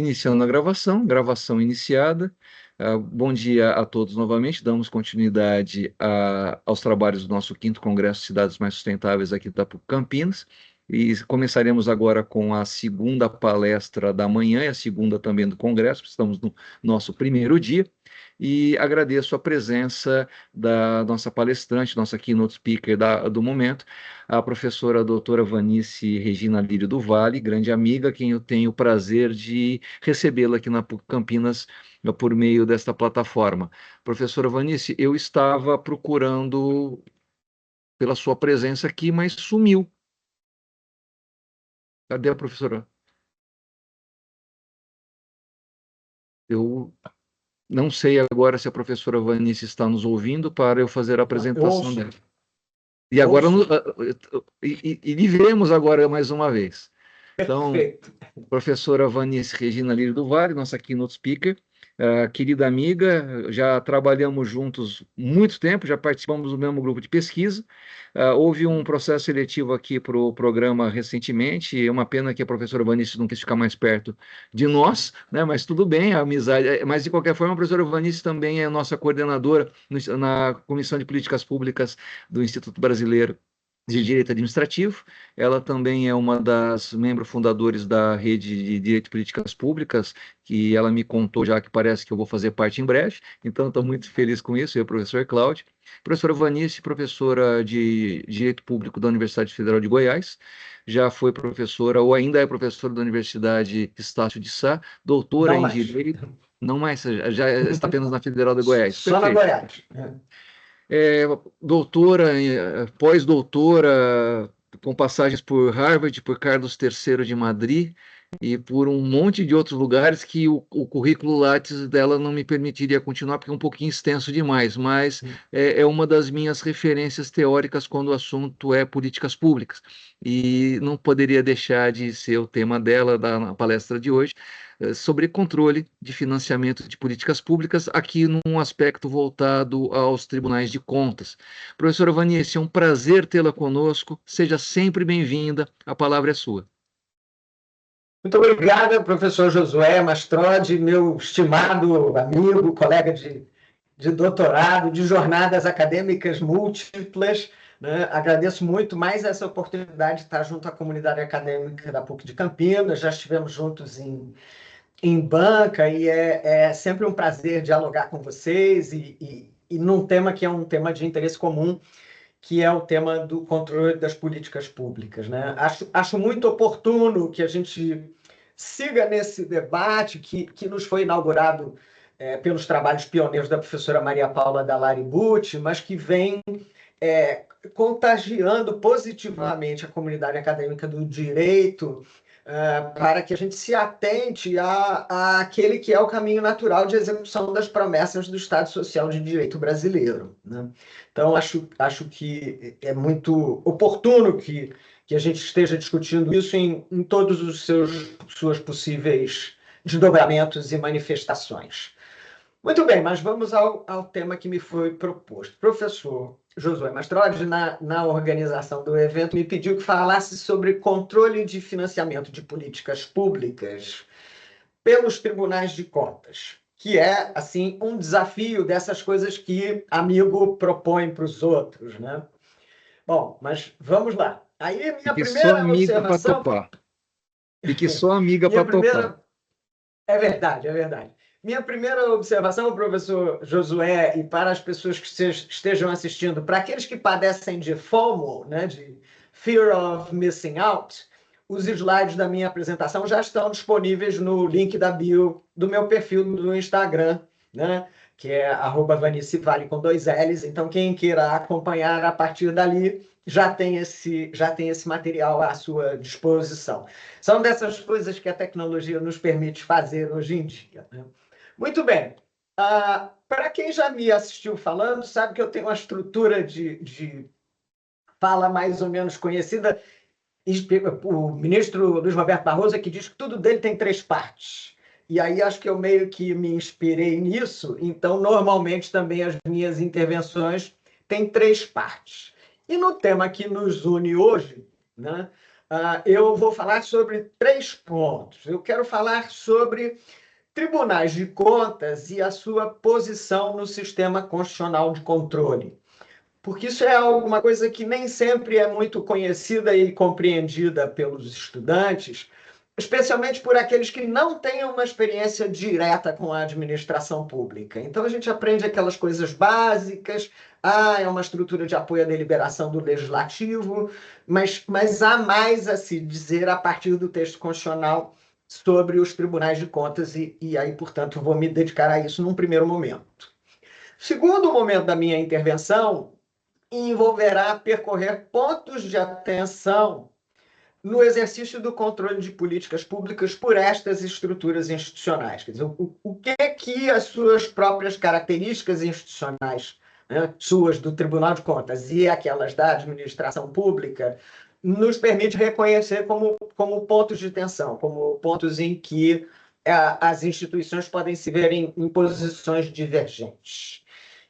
Iniciando a gravação, gravação iniciada. Bom dia a todos novamente. Damos continuidade aos trabalhos do nosso 5º Congresso Cidades Mais Sustentáveis aqui da PUC Campinas. E começaremos agora com a segunda palestra da manhã e a segunda também do Congresso. Estamos no nosso primeiro dia. E agradeço a presença da nossa palestrante, nossa keynote speaker do momento, a professora doutora Vanice Regina Lírio do Vale, grande amiga, quem eu tenho o prazer de recebê-la aqui na PUC Campinas por meio desta plataforma. Professora Vanice, eu estava procurando pela sua presença aqui, mas sumiu. Cadê a professora? Eu não sei agora se a professora Vanice está nos ouvindo para eu fazer a apresentação dela. E agora lhe vemos agora mais uma vez. Então, Perfeito. professora Vanice Regina Lírio do Vale, nossa keynote speaker, querida amiga, já trabalhamos juntos muito tempo, já participamos do mesmo grupo de pesquisa. Houve um processo seletivo aqui para o programa recentemente, é uma pena que a professora Vanice não quis ficar mais perto de nós, né? Mas tudo bem, a amizade. Mas, de qualquer forma, a professora Vanice também é nossa coordenadora na Comissão de Políticas Públicas do Instituto Brasileiro de Direito Administrativo. Ela também é uma das membros fundadores da Rede de Direito e Políticas Públicas, que ela me contou já que parece que eu vou fazer parte em breve, então estou muito feliz com isso, eu e o professor Cláudio. Professora Vanice, professora de Direito Público da Universidade Federal de Goiás, já foi professora, ou ainda é professora da Universidade Estácio de Sá, doutora em Direito, não mais, já está apenas na Federal de Goiás. Só na Goiás. Doutora, pós-doutora, com passagens por Harvard, por Carlos III de Madrid e por um monte de outros lugares que o currículo Lattes dela não me permitiria continuar, porque é um pouquinho extenso demais, mas é uma das minhas referências teóricas quando o assunto é políticas públicas. E não poderia deixar de ser o tema dela, da palestra de hoje, sobre controle de financiamento de políticas públicas, aqui num aspecto voltado aos tribunais de contas. Professora Vanice, é um prazer tê-la conosco, seja sempre bem-vinda, a palavra é sua. Muito obrigada, professor Josué Mastrodi, meu estimado amigo, colega de doutorado, de jornadas acadêmicas múltiplas, né? Agradeço muito mais essa oportunidade de estar junto à comunidade acadêmica da PUC de Campinas, já estivemos juntos em banca, e é sempre um prazer dialogar com vocês, e num tema que é um tema de interesse comum, que é o tema do controle das políticas públicas, né? Acho muito oportuno que a gente siga nesse debate que nos foi inaugurado pelos trabalhos pioneiros da professora Maria Paula Dallari Bucci, mas que vem contagiando positivamente a comunidade acadêmica do direito, para que a gente se atente àquele que é o caminho natural de execução das promessas do Estado Social de Direito brasileiro, né? Então, acho que é muito oportuno que a gente esteja discutindo isso em todos os suas possíveis desdobramentos e manifestações. Muito bem, mas vamos ao tema que me foi proposto. Professor Josué Mastrodi, na organização do evento, me pediu que falasse sobre controle de financiamento de políticas públicas pelos tribunais de contas, que é, assim, um desafio dessas coisas que amigo propõe para os outros, né? Bom, mas vamos lá. Aí, minha primeira observação... Fique só amiga para topar. É verdade, é verdade. Minha primeira observação, professor Josué, e para as pessoas que estejam assistindo, para aqueles que padecem de FOMO, né, de Fear of Missing Out, os slides da minha apresentação já estão disponíveis no link da bio do meu perfil no Instagram, né, que é @vanicevale com 2 L's. Então, quem queira acompanhar a partir dali já tem esse material à sua disposição. São dessas coisas que a tecnologia nos permite fazer hoje em dia, né? Muito bem. Para quem já me assistiu falando, sabe que eu tenho uma estrutura de fala mais ou menos conhecida. O ministro Luiz Roberto Barroso é que diz que tudo dele tem 3 partes. E aí acho que eu meio que me inspirei nisso, então normalmente também as minhas intervenções têm 3 partes. E no tema que nos une hoje, né, eu vou falar sobre 3 pontos. Eu quero falar sobre tribunais de contas e a sua posição no sistema constitucional de controle, porque isso é alguma coisa que nem sempre é muito conhecida e compreendida pelos estudantes, especialmente por aqueles que não têm uma experiência direta com a administração pública. Então, a gente aprende aquelas coisas básicas, é uma estrutura de apoio à deliberação do legislativo, mas há mais a se dizer a partir do texto constitucional sobre os tribunais de contas, e aí, portanto, vou me dedicar a isso num primeiro momento. O segundo momento da minha intervenção envolverá percorrer pontos de atenção no exercício do controle de políticas públicas por estas estruturas institucionais. Quer dizer, o que é que as suas próprias características institucionais, né, suas do Tribunal de Contas e aquelas da administração pública, nos permite reconhecer como pontos de tensão, como pontos em que as instituições podem se ver em posições divergentes.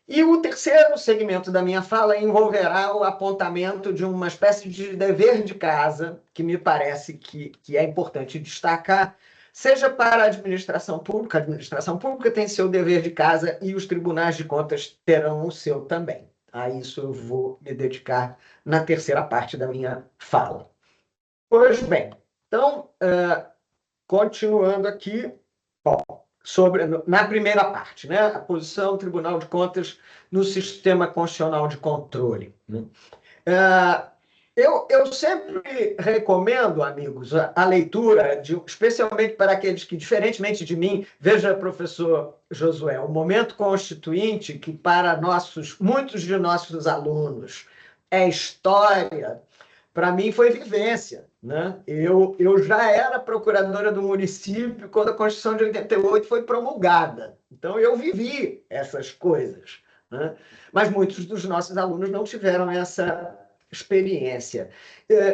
E o terceiro segmento da minha fala envolverá o apontamento de uma espécie de dever de casa, que me parece que é importante destacar, seja para a administração pública tem seu dever de casa e os tribunais de contas terão o seu também. A isso eu vou me dedicar na terceira parte da minha fala. Pois bem, então, continuando aqui, na primeira parte, né, a posição do Tribunal de Contas no sistema constitucional de controle. Eu sempre recomendo, amigos, a leitura, especialmente para aqueles que, diferentemente de mim, veja, professor Josué, o momento constituinte, que para muitos de nossos alunos é história, para mim foi vivência, né? Eu já era procuradora do município quando a Constituição de 88 foi promulgada. Então, eu vivi essas coisas, né? Mas muitos dos nossos alunos não tiveram essa experiência.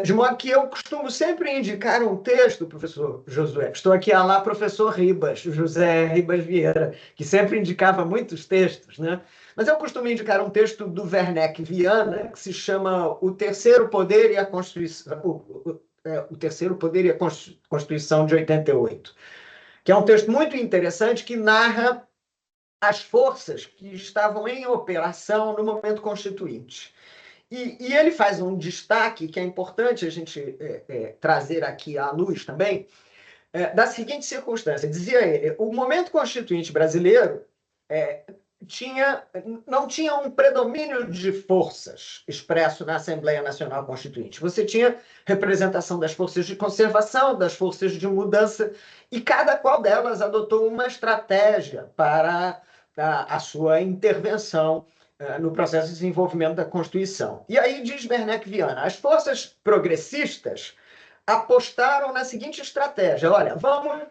De modo que eu costumo sempre indicar um texto, professor Josué. Estou aqui a lá, professor Ribas, José Ribas Vieira, que sempre indicava muitos textos, né? Mas eu costumo indicar um texto do Werneck Viana, que se chama O Terceiro Poder e a Constituição, o Terceiro Poder e a Constituição de 88, que é um texto muito interessante que narra as forças que estavam em operação no momento constituinte. E ele faz um destaque que é importante a gente trazer aqui à luz também, da seguinte circunstância. Dizia ele, o momento constituinte brasileiro não tinha um predomínio de forças expresso na Assembleia Nacional Constituinte. Você tinha representação das forças de conservação, das forças de mudança, e cada qual delas adotou uma estratégia para a sua intervenção no processo de desenvolvimento da Constituição. E aí diz Werneck Viana, as forças progressistas apostaram na seguinte estratégia, olha, vamos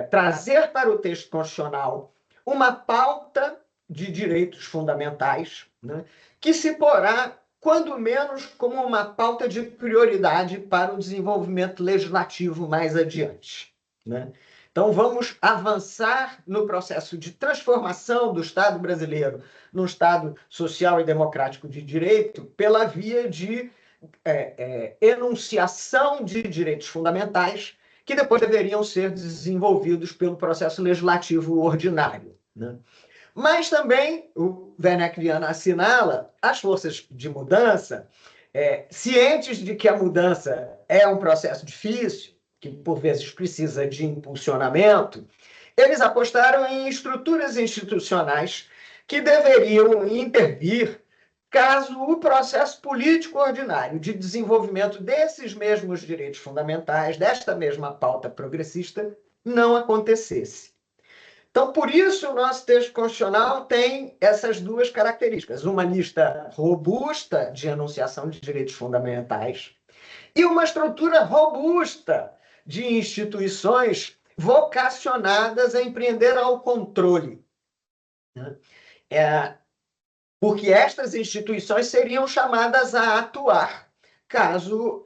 trazer para o texto constitucional uma pauta de direitos fundamentais, né, que se porá, quando menos, como uma pauta de prioridade para o desenvolvimento legislativo mais adiante, né? Então, vamos avançar no processo de transformação do Estado brasileiro num Estado social e democrático de direito pela via de enunciação de direitos fundamentais que depois deveriam ser desenvolvidos pelo processo legislativo ordinário, né? Mas também, o Werneck Viana assinala, as forças de mudança, cientes de que a mudança é um processo difícil, que por vezes precisa de impulsionamento, eles apostaram em estruturas institucionais que deveriam intervir caso o processo político ordinário de desenvolvimento desses mesmos direitos fundamentais, desta mesma pauta progressista, não acontecesse. Então, por isso, o nosso texto constitucional tem essas duas características, uma lista robusta de enunciação de direitos fundamentais e uma estrutura robusta de instituições vocacionadas a empreender ao controle, né? Porque estas instituições seriam chamadas a atuar caso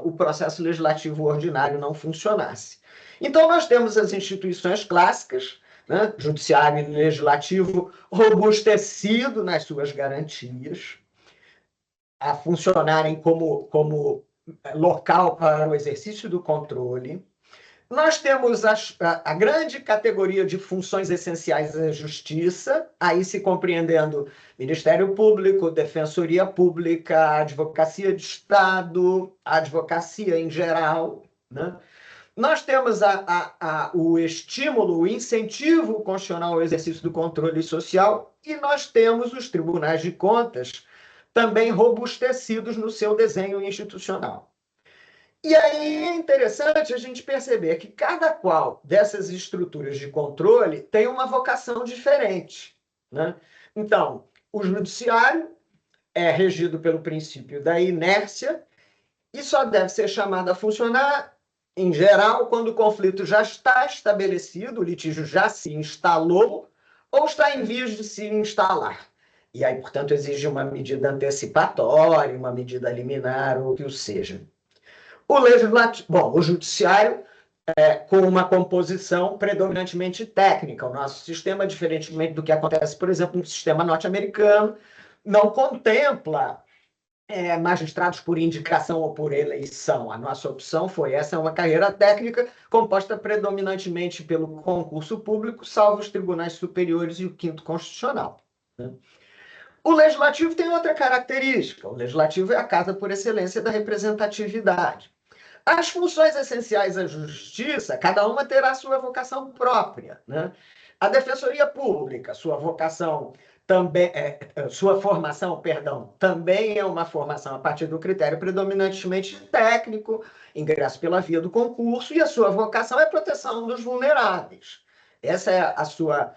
o processo legislativo ordinário não funcionasse. Então, nós temos as instituições clássicas, né? Judiciário e legislativo robustecido nas suas garantias, a funcionarem como local para o exercício do controle. Nós temos a grande categoria de funções essenciais da justiça, aí se compreendendo Ministério Público, Defensoria Pública, Advocacia de Estado, advocacia em geral, né? Nós temos o estímulo, o incentivo constitucional ao exercício do controle social e nós temos os tribunais de contas também robustecidos no seu desenho institucional. E aí é interessante a gente perceber que cada qual dessas estruturas de controle tem uma vocação diferente, né? Então, o judiciário é regido pelo princípio da inércia e só deve ser chamado a funcionar, em geral, quando o conflito já está estabelecido, o litígio já se instalou ou está em vias de se instalar. E aí, portanto, exige uma medida antecipatória, uma medida liminar, ou o que o seja. O legislativo, bom, o judiciário com uma composição predominantemente técnica. O nosso sistema, diferentemente do que acontece, por exemplo, no sistema norte-americano, não contempla magistrados por indicação ou por eleição. A nossa opção foi essa, é uma carreira técnica composta predominantemente pelo concurso público, salvo os tribunais superiores e o quinto constitucional, né? O legislativo tem outra característica. O legislativo é a casa por excelência da representatividade. As funções essenciais da justiça, cada uma terá sua vocação própria, né? A Defensoria Pública, sua vocação também, sua formação, perdão, também é uma formação a partir do critério predominantemente técnico, ingresso pela via do concurso, e a sua vocação é a proteção dos vulneráveis. Essa é a sua,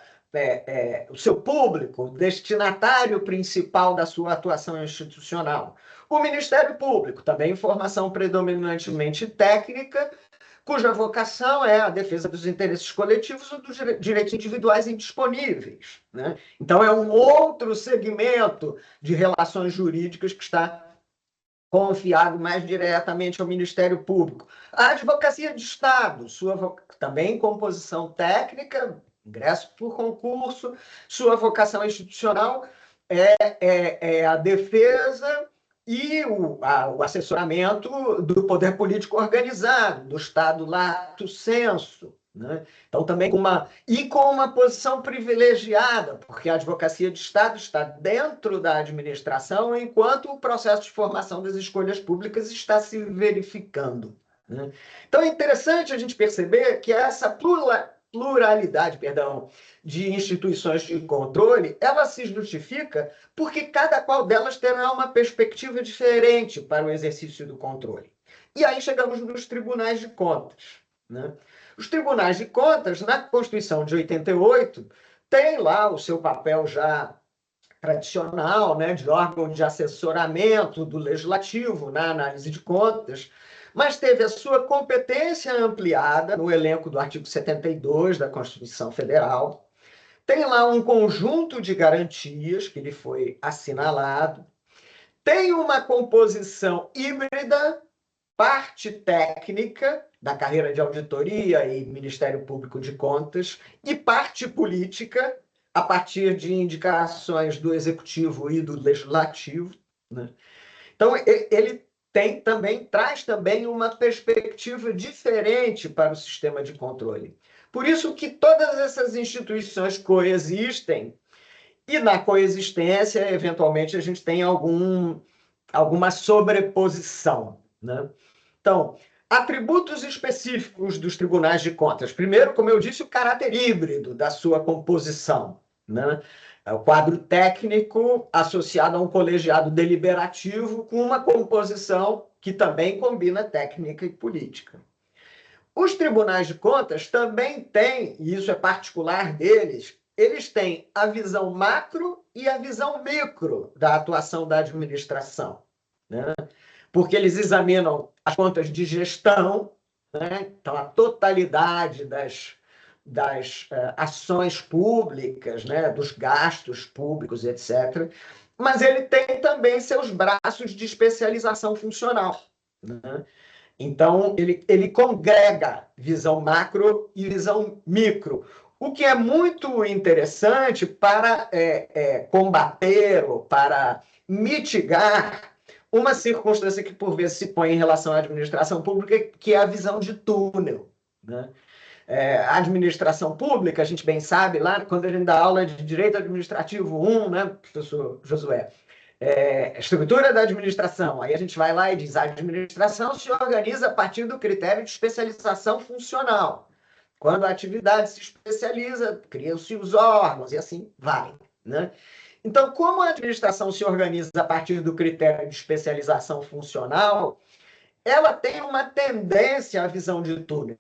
o seu público, destinatário principal da sua atuação institucional. O Ministério Público, também formação predominantemente técnica, cuja vocação é a defesa dos interesses coletivos ou dos direitos individuais indisponíveis, né? Então, é um outro segmento de relações jurídicas que está confiado mais diretamente ao Ministério Público. A Advocacia de Estado, também composição técnica, ingresso por concurso, sua vocação institucional é a defesa e o assessoramento do poder político organizado, do Estado lato sensu, né? Então, também com uma posição privilegiada, porque a advocacia de Estado está dentro da administração, enquanto o processo de formação das escolhas públicas está se verificando, né? Então, é interessante a gente perceber que essa pluralidade, de instituições de controle, ela se justifica porque cada qual delas terá uma perspectiva diferente para o exercício do controle. E aí chegamos nos tribunais de contas, né? Os tribunais de contas, na Constituição de 88, têm lá o seu papel já tradicional, né, de órgão de assessoramento do legislativo na análise de contas, mas teve a sua competência ampliada no elenco do artigo 72 da Constituição Federal. Tem lá um conjunto de garantias que lhe foi assinalado. Tem uma composição híbrida, parte técnica da carreira de auditoria e Ministério Público de Contas e parte política a partir de indicações do Executivo e do Legislativo, né? Então, ele traz também uma perspectiva diferente para o sistema de controle. Por isso que todas essas instituições coexistem, e na coexistência, eventualmente, a gente tem alguma sobreposição, né? Então, atributos específicos dos tribunais de contas. Primeiro, como eu disse, o caráter híbrido da sua composição, né? O quadro técnico associado a um colegiado deliberativo com uma composição que também combina técnica e política. Os tribunais de contas também têm, e isso é particular deles, eles têm a visão macro e a visão micro da atuação da administração, né? Porque eles examinam as contas de gestão, né? Então, a totalidade das ações públicas, né, dos gastos públicos, etc. Mas ele tem também seus braços de especialização funcional, né? Então, ele congrega visão macro e visão micro, o que é muito interessante para combater ou para mitigar uma circunstância que, por vezes, se põe em relação à administração pública, que é a visão de túnel, né? A administração pública, a gente bem sabe, lá quando a gente dá aula de Direito Administrativo 1, né, professor Josué, estrutura da administração, aí a gente vai lá e diz, a administração se organiza a partir do critério de especialização funcional. Quando a atividade se especializa, criam-se os órgãos e assim vai, né? Então, como a administração se organiza a partir do critério de especialização funcional, ela tem uma tendência à visão de túnel.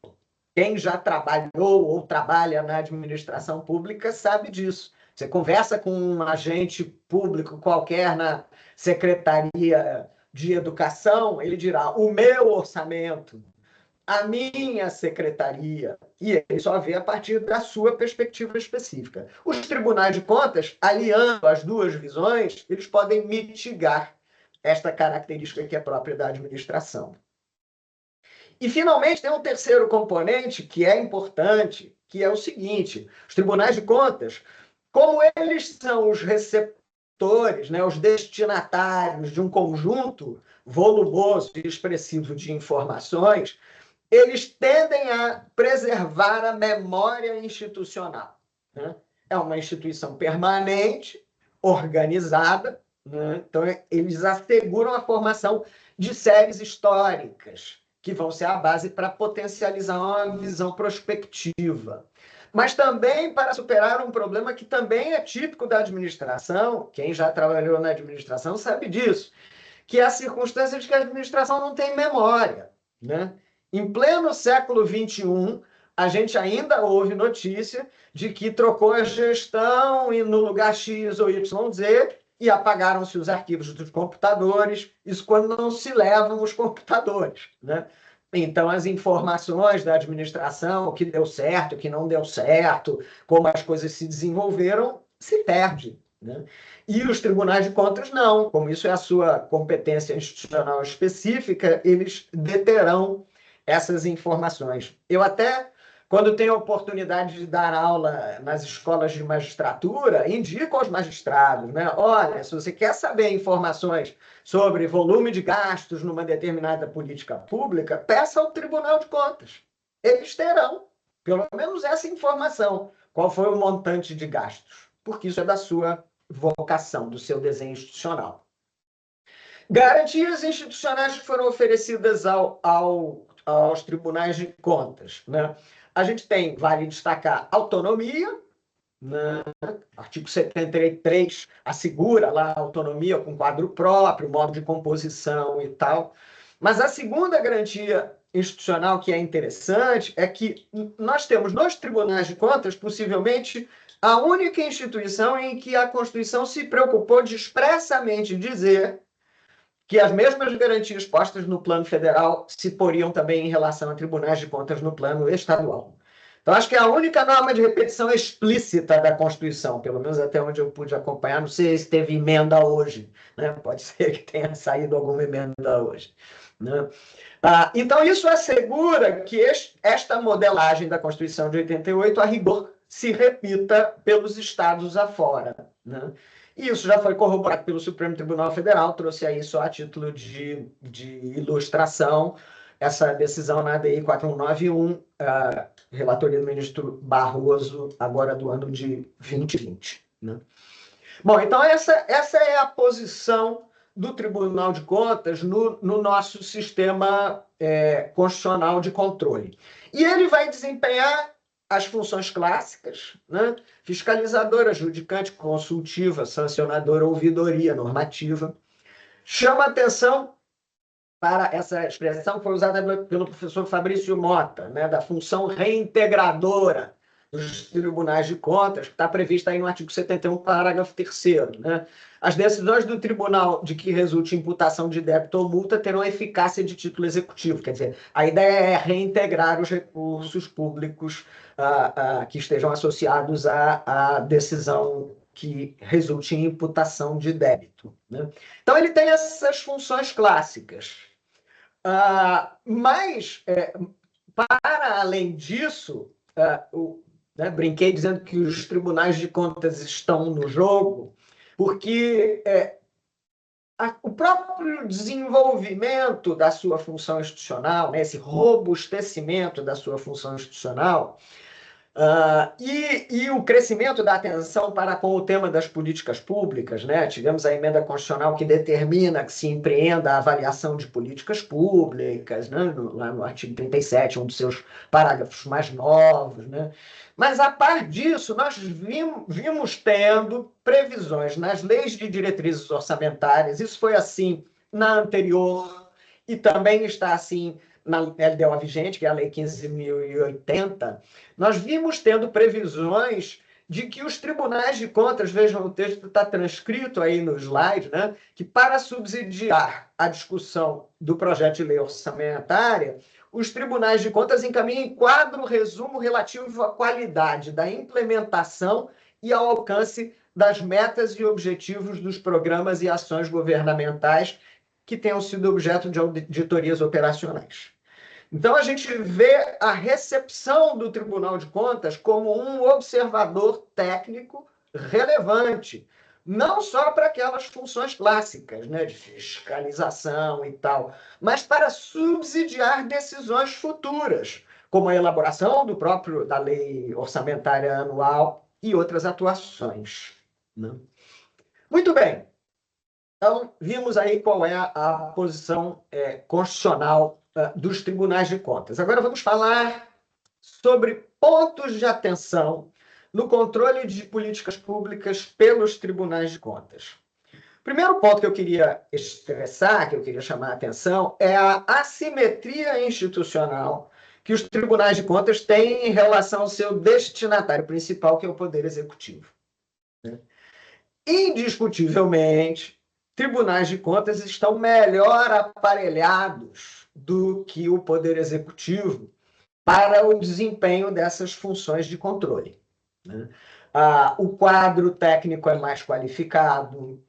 Quem já trabalhou ou trabalha na administração pública sabe disso. Você conversa com um agente público qualquer na Secretaria de Educação, ele dirá, o meu orçamento, a minha secretaria, e ele só vê a partir da sua perspectiva específica. Os tribunais de contas, aliando as duas visões, eles podem mitigar esta característica que é própria da administração. E, finalmente, tem um terceiro componente que é importante, que é o seguinte, os tribunais de contas, como eles são os receptores, né, os destinatários de um conjunto volumoso e expressivo de informações, eles tendem a preservar a memória institucional, né? É uma instituição permanente, organizada, né? Então, eles asseguram a formação de séries históricas, que vão ser a base para potencializar uma visão prospectiva. Mas também para superar um problema que também é típico da administração, quem já trabalhou na administração sabe disso, que é a circunstância de que a administração não tem memória, né? Em pleno século XXI, a gente ainda ouve notícia de que trocou a gestão e no lugar X ou YZ e apagaram-se os arquivos dos computadores, isso quando não se levam os computadores, né? Então, as informações da administração, o que deu certo, o que não deu certo, como as coisas se desenvolveram, se perde, né? E os tribunais de contas não, como isso é a sua competência institucional específica, eles deterão essas informações. Eu até, quando tenho a oportunidade de dar aula nas escolas de magistratura, indico aos magistrados, né? Olha, se você quer saber informações sobre volume de gastos numa determinada política pública, peça ao Tribunal de Contas. Eles terão, pelo menos, essa informação. Qual foi o montante de gastos? Porque isso é da sua vocação, do seu desenho institucional. Garantias institucionais que foram oferecidas aos tribunais de contas, né? A gente tem, vale destacar, autonomia, né? Artigo 73 assegura lá a autonomia com quadro próprio, modo de composição e tal. Mas a segunda garantia institucional que é interessante é que nós temos nos tribunais de contas, possivelmente, a única instituição em que a Constituição se preocupou de expressamente dizer que as mesmas garantias postas no plano federal se poriam também em relação a tribunais de contas no plano estadual. Então, acho que é a única norma de repetição explícita da Constituição, pelo menos até onde eu pude acompanhar. Não sei se teve emenda hoje, né? Pode ser que tenha saído alguma emenda hoje, né? Então, isso assegura que esta modelagem da Constituição de 88, a rigor, se repita pelos estados afora, né? E isso já foi corroborado pelo Supremo Tribunal Federal, trouxe aí só a título de ilustração essa decisão na ADI 4191, relatoria do ministro Barroso, agora do ano de 2020. Né? Bom, então essa é a posição do Tribunal de Contas no nosso sistema constitucional de controle. E ele vai desempenhar as funções clássicas, né? Fiscalizadora, judicante, consultiva, sancionadora, ouvidoria, normativa. Chama atenção para essa expressão que foi usada pelo professor Fabrício Mota, né? Da função reintegradora dos tribunais de contas, que está prevista aí no artigo 71, parágrafo 3º, né? As decisões do tribunal de que resulte imputação de débito ou multa terão eficácia de título executivo. Quer dizer, a ideia é reintegrar os recursos públicos que estejam associados à decisão que resulte em imputação de débito, né? Então, ele tem essas funções clássicas. Mas, para além disso, brinquei dizendo que os tribunais de contas estão no jogo, porque o próprio desenvolvimento da sua função institucional, né, esse robustecimento da sua função institucional, e o crescimento da atenção para com o tema das políticas públicas, né? Tivemos a emenda constitucional que determina que se empreenda a avaliação de políticas públicas, né? Lá no artigo 37, um dos seus parágrafos mais novos, né? Mas, a par disso, nós vimos tendo previsões nas leis de diretrizes orçamentárias, isso foi assim na anterior, e também está assim na LDO vigente, que é a Lei 15.080, nós vimos tendo previsões de que os tribunais de contas, vejam, o texto está transcrito aí no slide, né, que para subsidiar a discussão do projeto de lei orçamentária, os tribunais de contas encaminhem quadro resumo relativo à qualidade da implementação e ao alcance das metas e objetivos dos programas e ações governamentais que tenham sido objeto de auditorias operacionais. Então, a gente vê a recepção do Tribunal de Contas como um observador técnico relevante, não só para aquelas funções clássicas, né, de fiscalização e tal, mas para subsidiar decisões futuras, como a elaboração da lei orçamentária anual e outras atuações, né? Muito bem. Então, vimos aí qual é a posição constitucional dos tribunais de contas. Agora vamos falar sobre pontos de atenção no controle de políticas públicas pelos tribunais de contas. O primeiro ponto que eu queria estressar, que eu queria chamar a atenção, é a assimetria institucional que os tribunais de contas têm em relação ao seu destinatário principal, que é o Poder Executivo. Indiscutivelmente, tribunais de contas estão melhor aparelhados do que o Poder Executivo para o desempenho dessas funções de controle, né? O quadro técnico é mais qualificado,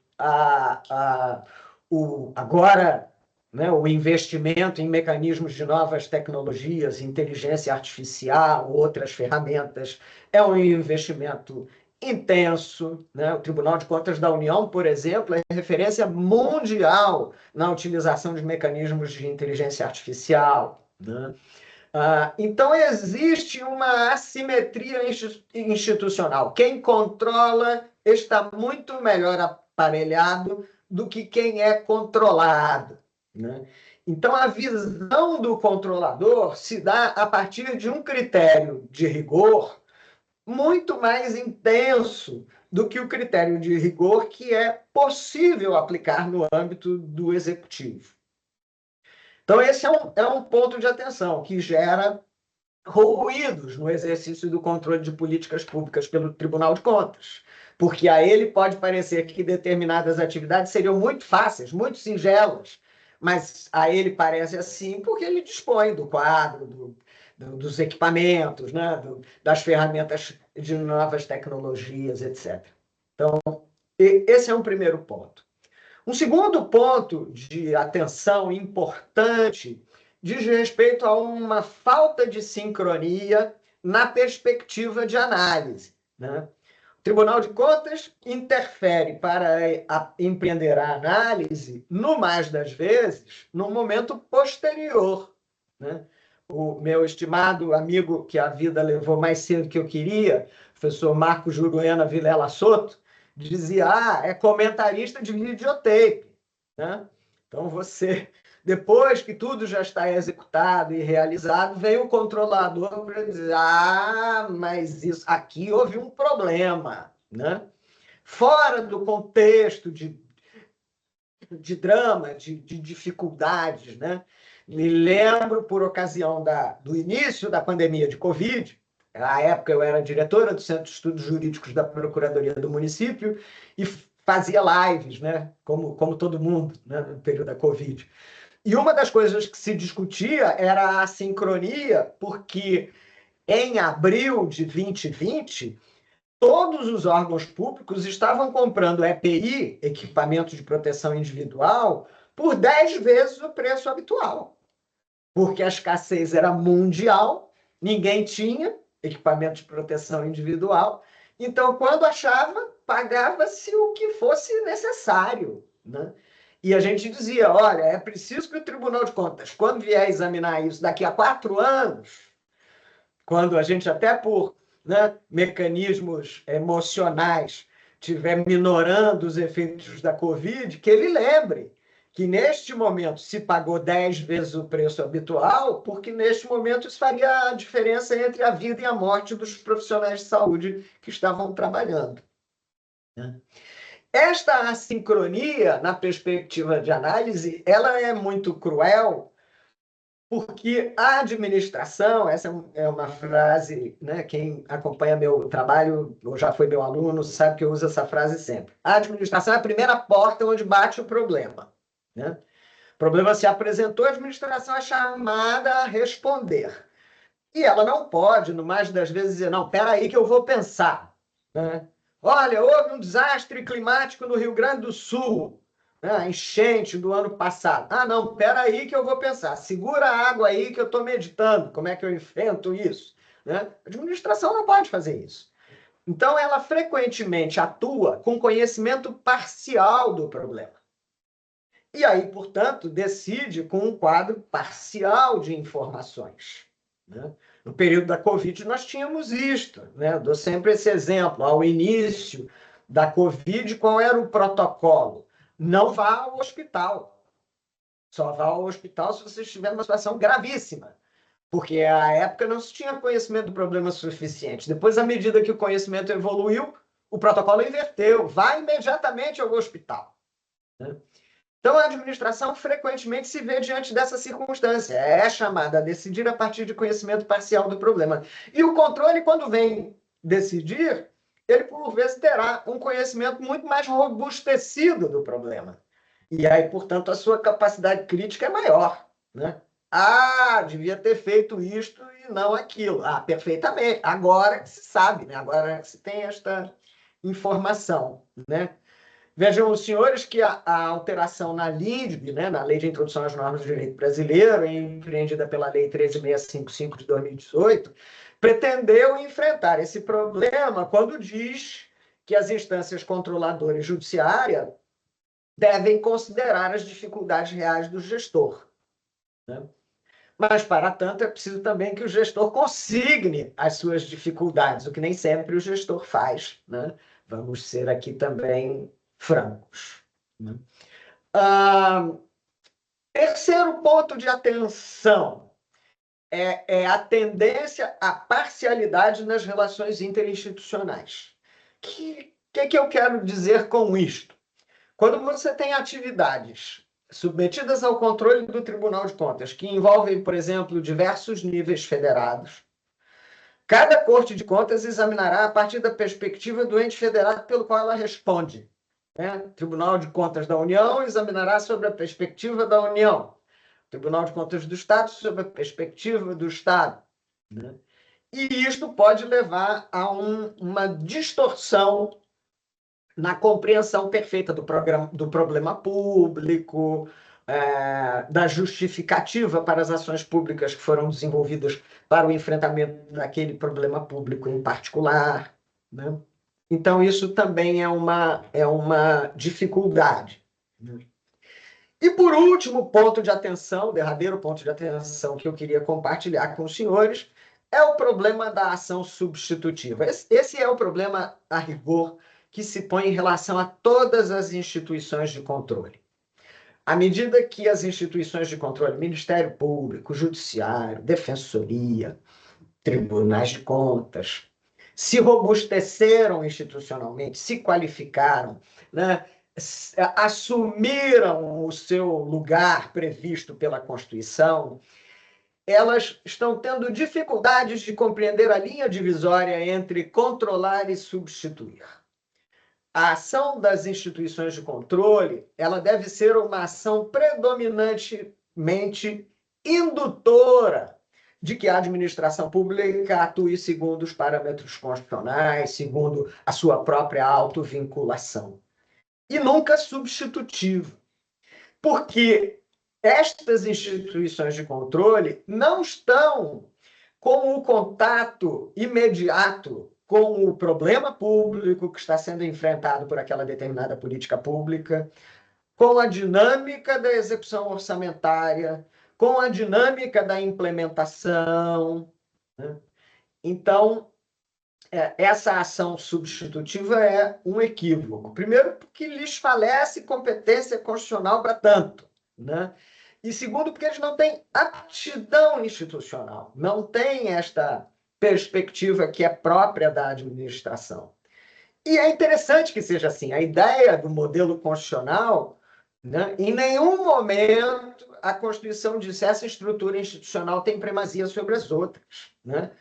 agora, né, o investimento em mecanismos de novas tecnologias, inteligência artificial, outras ferramentas, é um investimento intenso, né? O Tribunal de Contas da União, por exemplo, é referência mundial na utilização de mecanismos de inteligência artificial, né? Então, existe uma assimetria institucional. Quem controla está muito melhor aparelhado do que quem é controlado, né? Então, a visão do controlador se dá a partir de um critério de rigor muito mais intenso do que o critério de rigor que é possível aplicar no âmbito do executivo. Então, esse é um ponto de atenção que gera ruídos no exercício do controle de políticas públicas pelo Tribunal de Contas, porque a ele pode parecer que determinadas atividades seriam muito fáceis, muito singelas, mas a ele parece assim porque ele dispõe do quadro, dos equipamentos, né, das ferramentas de novas tecnologias, etc. Então, esse é um primeiro ponto. Um segundo ponto de atenção importante diz respeito a uma falta de sincronia na perspectiva de análise, né? O Tribunal de Contas interfere para empreender a análise, no mais das vezes, no momento posterior, né? O meu estimado amigo que a vida levou mais cedo que eu queria, professor Marco Juruena Vilela Soto, dizia, é comentarista de videotape, né? Então, depois que tudo já está executado e realizado, vem o controlador para dizer, mas isso aqui houve um problema, né? Fora do contexto de drama, de dificuldades, né? Me lembro, por ocasião do início da pandemia de Covid, na época eu era diretora do Centro de Estudos Jurídicos da Procuradoria do Município e fazia lives, né? Como todo mundo, né? No período da Covid. E uma das coisas que se discutia era a sincronia, porque em abril de 2020, todos os órgãos públicos estavam comprando EPI, equipamento de proteção individual, por 10 vezes o preço habitual. Porque a escassez era mundial, ninguém tinha equipamento de proteção individual, então, quando achava, pagava-se o que fosse necessário, né? E a gente dizia, olha, é preciso que o Tribunal de Contas, quando vier examinar isso daqui a 4 anos, quando a gente até por, né, mecanismos emocionais estiver minorando os efeitos da Covid, que ele lembre que neste momento se pagou 10 vezes o preço habitual, porque neste momento isso faria a diferença entre a vida e a morte dos profissionais de saúde que estavam trabalhando. Esta assincronia, na perspectiva de análise, ela é muito cruel, porque a administração, essa é uma frase, né, quem acompanha meu trabalho, ou já foi meu aluno, sabe que eu uso essa frase sempre. A administração é a primeira porta onde bate o problema, né? O problema se apresentou, a administração é chamada a responder. E ela não pode, no mais das vezes, dizer, não, espera aí que eu vou pensar, né? Olha, houve um desastre climático no Rio Grande do Sul, né? A enchente do ano passado. Ah, não, espera aí que eu vou pensar. Segura a água aí que eu estou meditando. Como é que eu enfrento isso? Né? A administração não pode fazer isso. Então, ela frequentemente atua com conhecimento parcial do problema. E aí, portanto, decide com um quadro parcial de informações, né? No período da Covid, nós tínhamos isto, né? Eu dou sempre esse exemplo. Ao início da Covid, qual era o protocolo? Não vá ao hospital. Só vá ao hospital se você estiver numa situação gravíssima. Porque à época não se tinha conhecimento do problema suficiente. Depois, à medida que o conhecimento evoluiu, o protocolo inverteu. Vá imediatamente ao hospital, né? Então, a administração frequentemente se vê diante dessa circunstância. É chamada a decidir a partir de conhecimento parcial do problema. E o controle, quando vem decidir, ele, por vezes, terá um conhecimento muito mais robustecido do problema. E aí, portanto, a sua capacidade crítica é maior, né? Ah, devia ter feito isto e não aquilo. Ah, perfeitamente. Agora que se sabe, né? Agora que se tem esta informação, né? Vejam os senhores que a alteração na LINDB, né, na Lei de Introdução às Normas do Direito Brasileiro, empreendida pela Lei 13.655 de 2018, pretendeu enfrentar esse problema quando diz que as instâncias controladoras e judiciárias devem considerar as dificuldades reais do gestor, né? Mas, para tanto, é preciso também que o gestor consigne as suas dificuldades, o que nem sempre o gestor faz, né? Vamos ser aqui também francos, né? Terceiro ponto de atenção é a tendência à parcialidade nas relações interinstitucionais. O que eu quero dizer com isto? Quando você tem atividades submetidas ao controle do Tribunal de Contas, que envolvem, por exemplo, diversos níveis federados, cada Corte de Contas examinará a partir da perspectiva do ente federado pelo qual ela responde, né? O Tribunal de Contas da União examinará sobre a perspectiva da União. O Tribunal de Contas do Estado sobre a perspectiva do Estado, né? E isto pode levar a uma distorção na compreensão perfeita do problema público, da justificativa para as ações públicas que foram desenvolvidas para o enfrentamento daquele problema público em particular, né? Então, isso também é uma dificuldade, né? E, por último, ponto de atenção, derradeiro ponto de atenção que eu queria compartilhar com os senhores, é o problema da ação substitutiva. Esse é o problema, a rigor, que se põe em relação a todas as instituições de controle. À medida que as instituições de controle, Ministério Público, Judiciário, Defensoria, Tribunais de Contas, se robusteceram institucionalmente, se qualificaram, né, assumiram o seu lugar previsto pela Constituição, elas estão tendo dificuldades de compreender a linha divisória entre controlar e substituir. A ação das instituições de controle, ela deve ser uma ação predominantemente indutora de que a administração pública atue segundo os parâmetros constitucionais, segundo a sua própria autovinculação. E nunca substitutivo. Porque estas instituições de controle não estão com o contato imediato com o problema público que está sendo enfrentado por aquela determinada política pública, com a dinâmica da execução orçamentária, com a dinâmica da implementação, né? Então, essa ação substitutiva é um equívoco. Primeiro, porque lhes falece competência constitucional para tanto, né? E segundo, porque eles não têm aptidão institucional, não têm esta perspectiva que é própria da administração. E é interessante que seja assim. A ideia do modelo constitucional, né, em nenhum momento a Constituição diz que essa estrutura institucional tem primazia sobre as outras, né?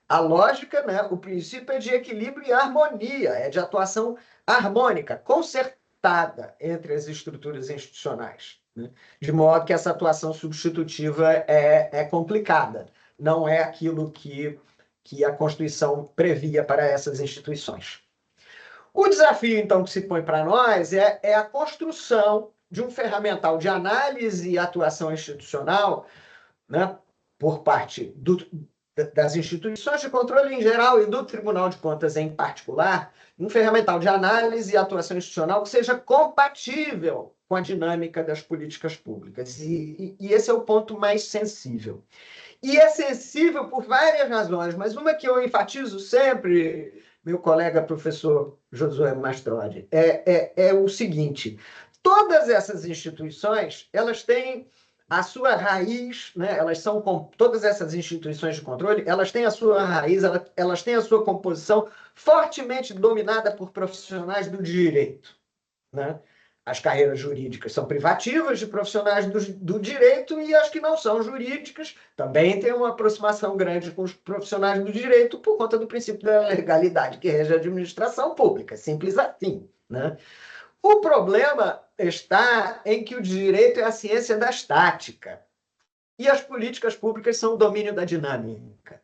A lógica, né, o princípio é de equilíbrio e harmonia, é de atuação harmônica, concertada entre as estruturas institucionais, né? De modo que essa atuação substitutiva é complicada, não é aquilo que a Constituição previa para essas instituições. O desafio, então, que se põe para nós é a construção de um ferramental de análise e atuação institucional, né, por parte das instituições de controle em geral e do Tribunal de Contas em particular, um ferramental de análise e atuação institucional que seja compatível com a dinâmica das políticas públicas. E esse é o ponto mais sensível. E é sensível por várias razões, mas uma que eu enfatizo sempre, meu colega professor Josué Mastrodi, é o seguinte: todas essas instituições, elas têm a sua raiz, né? Todas essas instituições de controle, elas têm a sua raiz, elas têm a sua composição fortemente dominada por profissionais do direito, né? As carreiras jurídicas são privativas de profissionais do direito e as que não são jurídicas também têm uma aproximação grande com os profissionais do direito por conta do princípio da legalidade que rege a administração pública, simples assim, né? O problema está em que o direito é a ciência da estática e as políticas públicas são o domínio da dinâmica.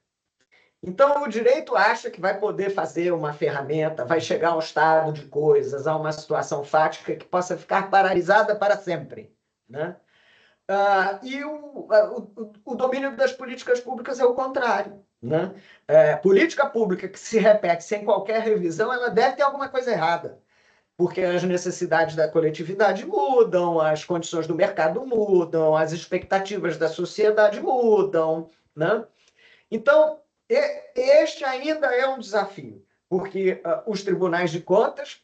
Então, o direito acha que vai poder fazer uma ferramenta, vai chegar a um estado de coisas, a uma situação fática que possa ficar paralisada para sempre, né? E o domínio das políticas públicas é o contrário, né? Política pública que se repete sem qualquer revisão, ela deve ter alguma coisa errada, porque as necessidades da coletividade mudam, as condições do mercado mudam, as expectativas da sociedade mudam, né? Então, este ainda é um desafio, porque os tribunais de contas,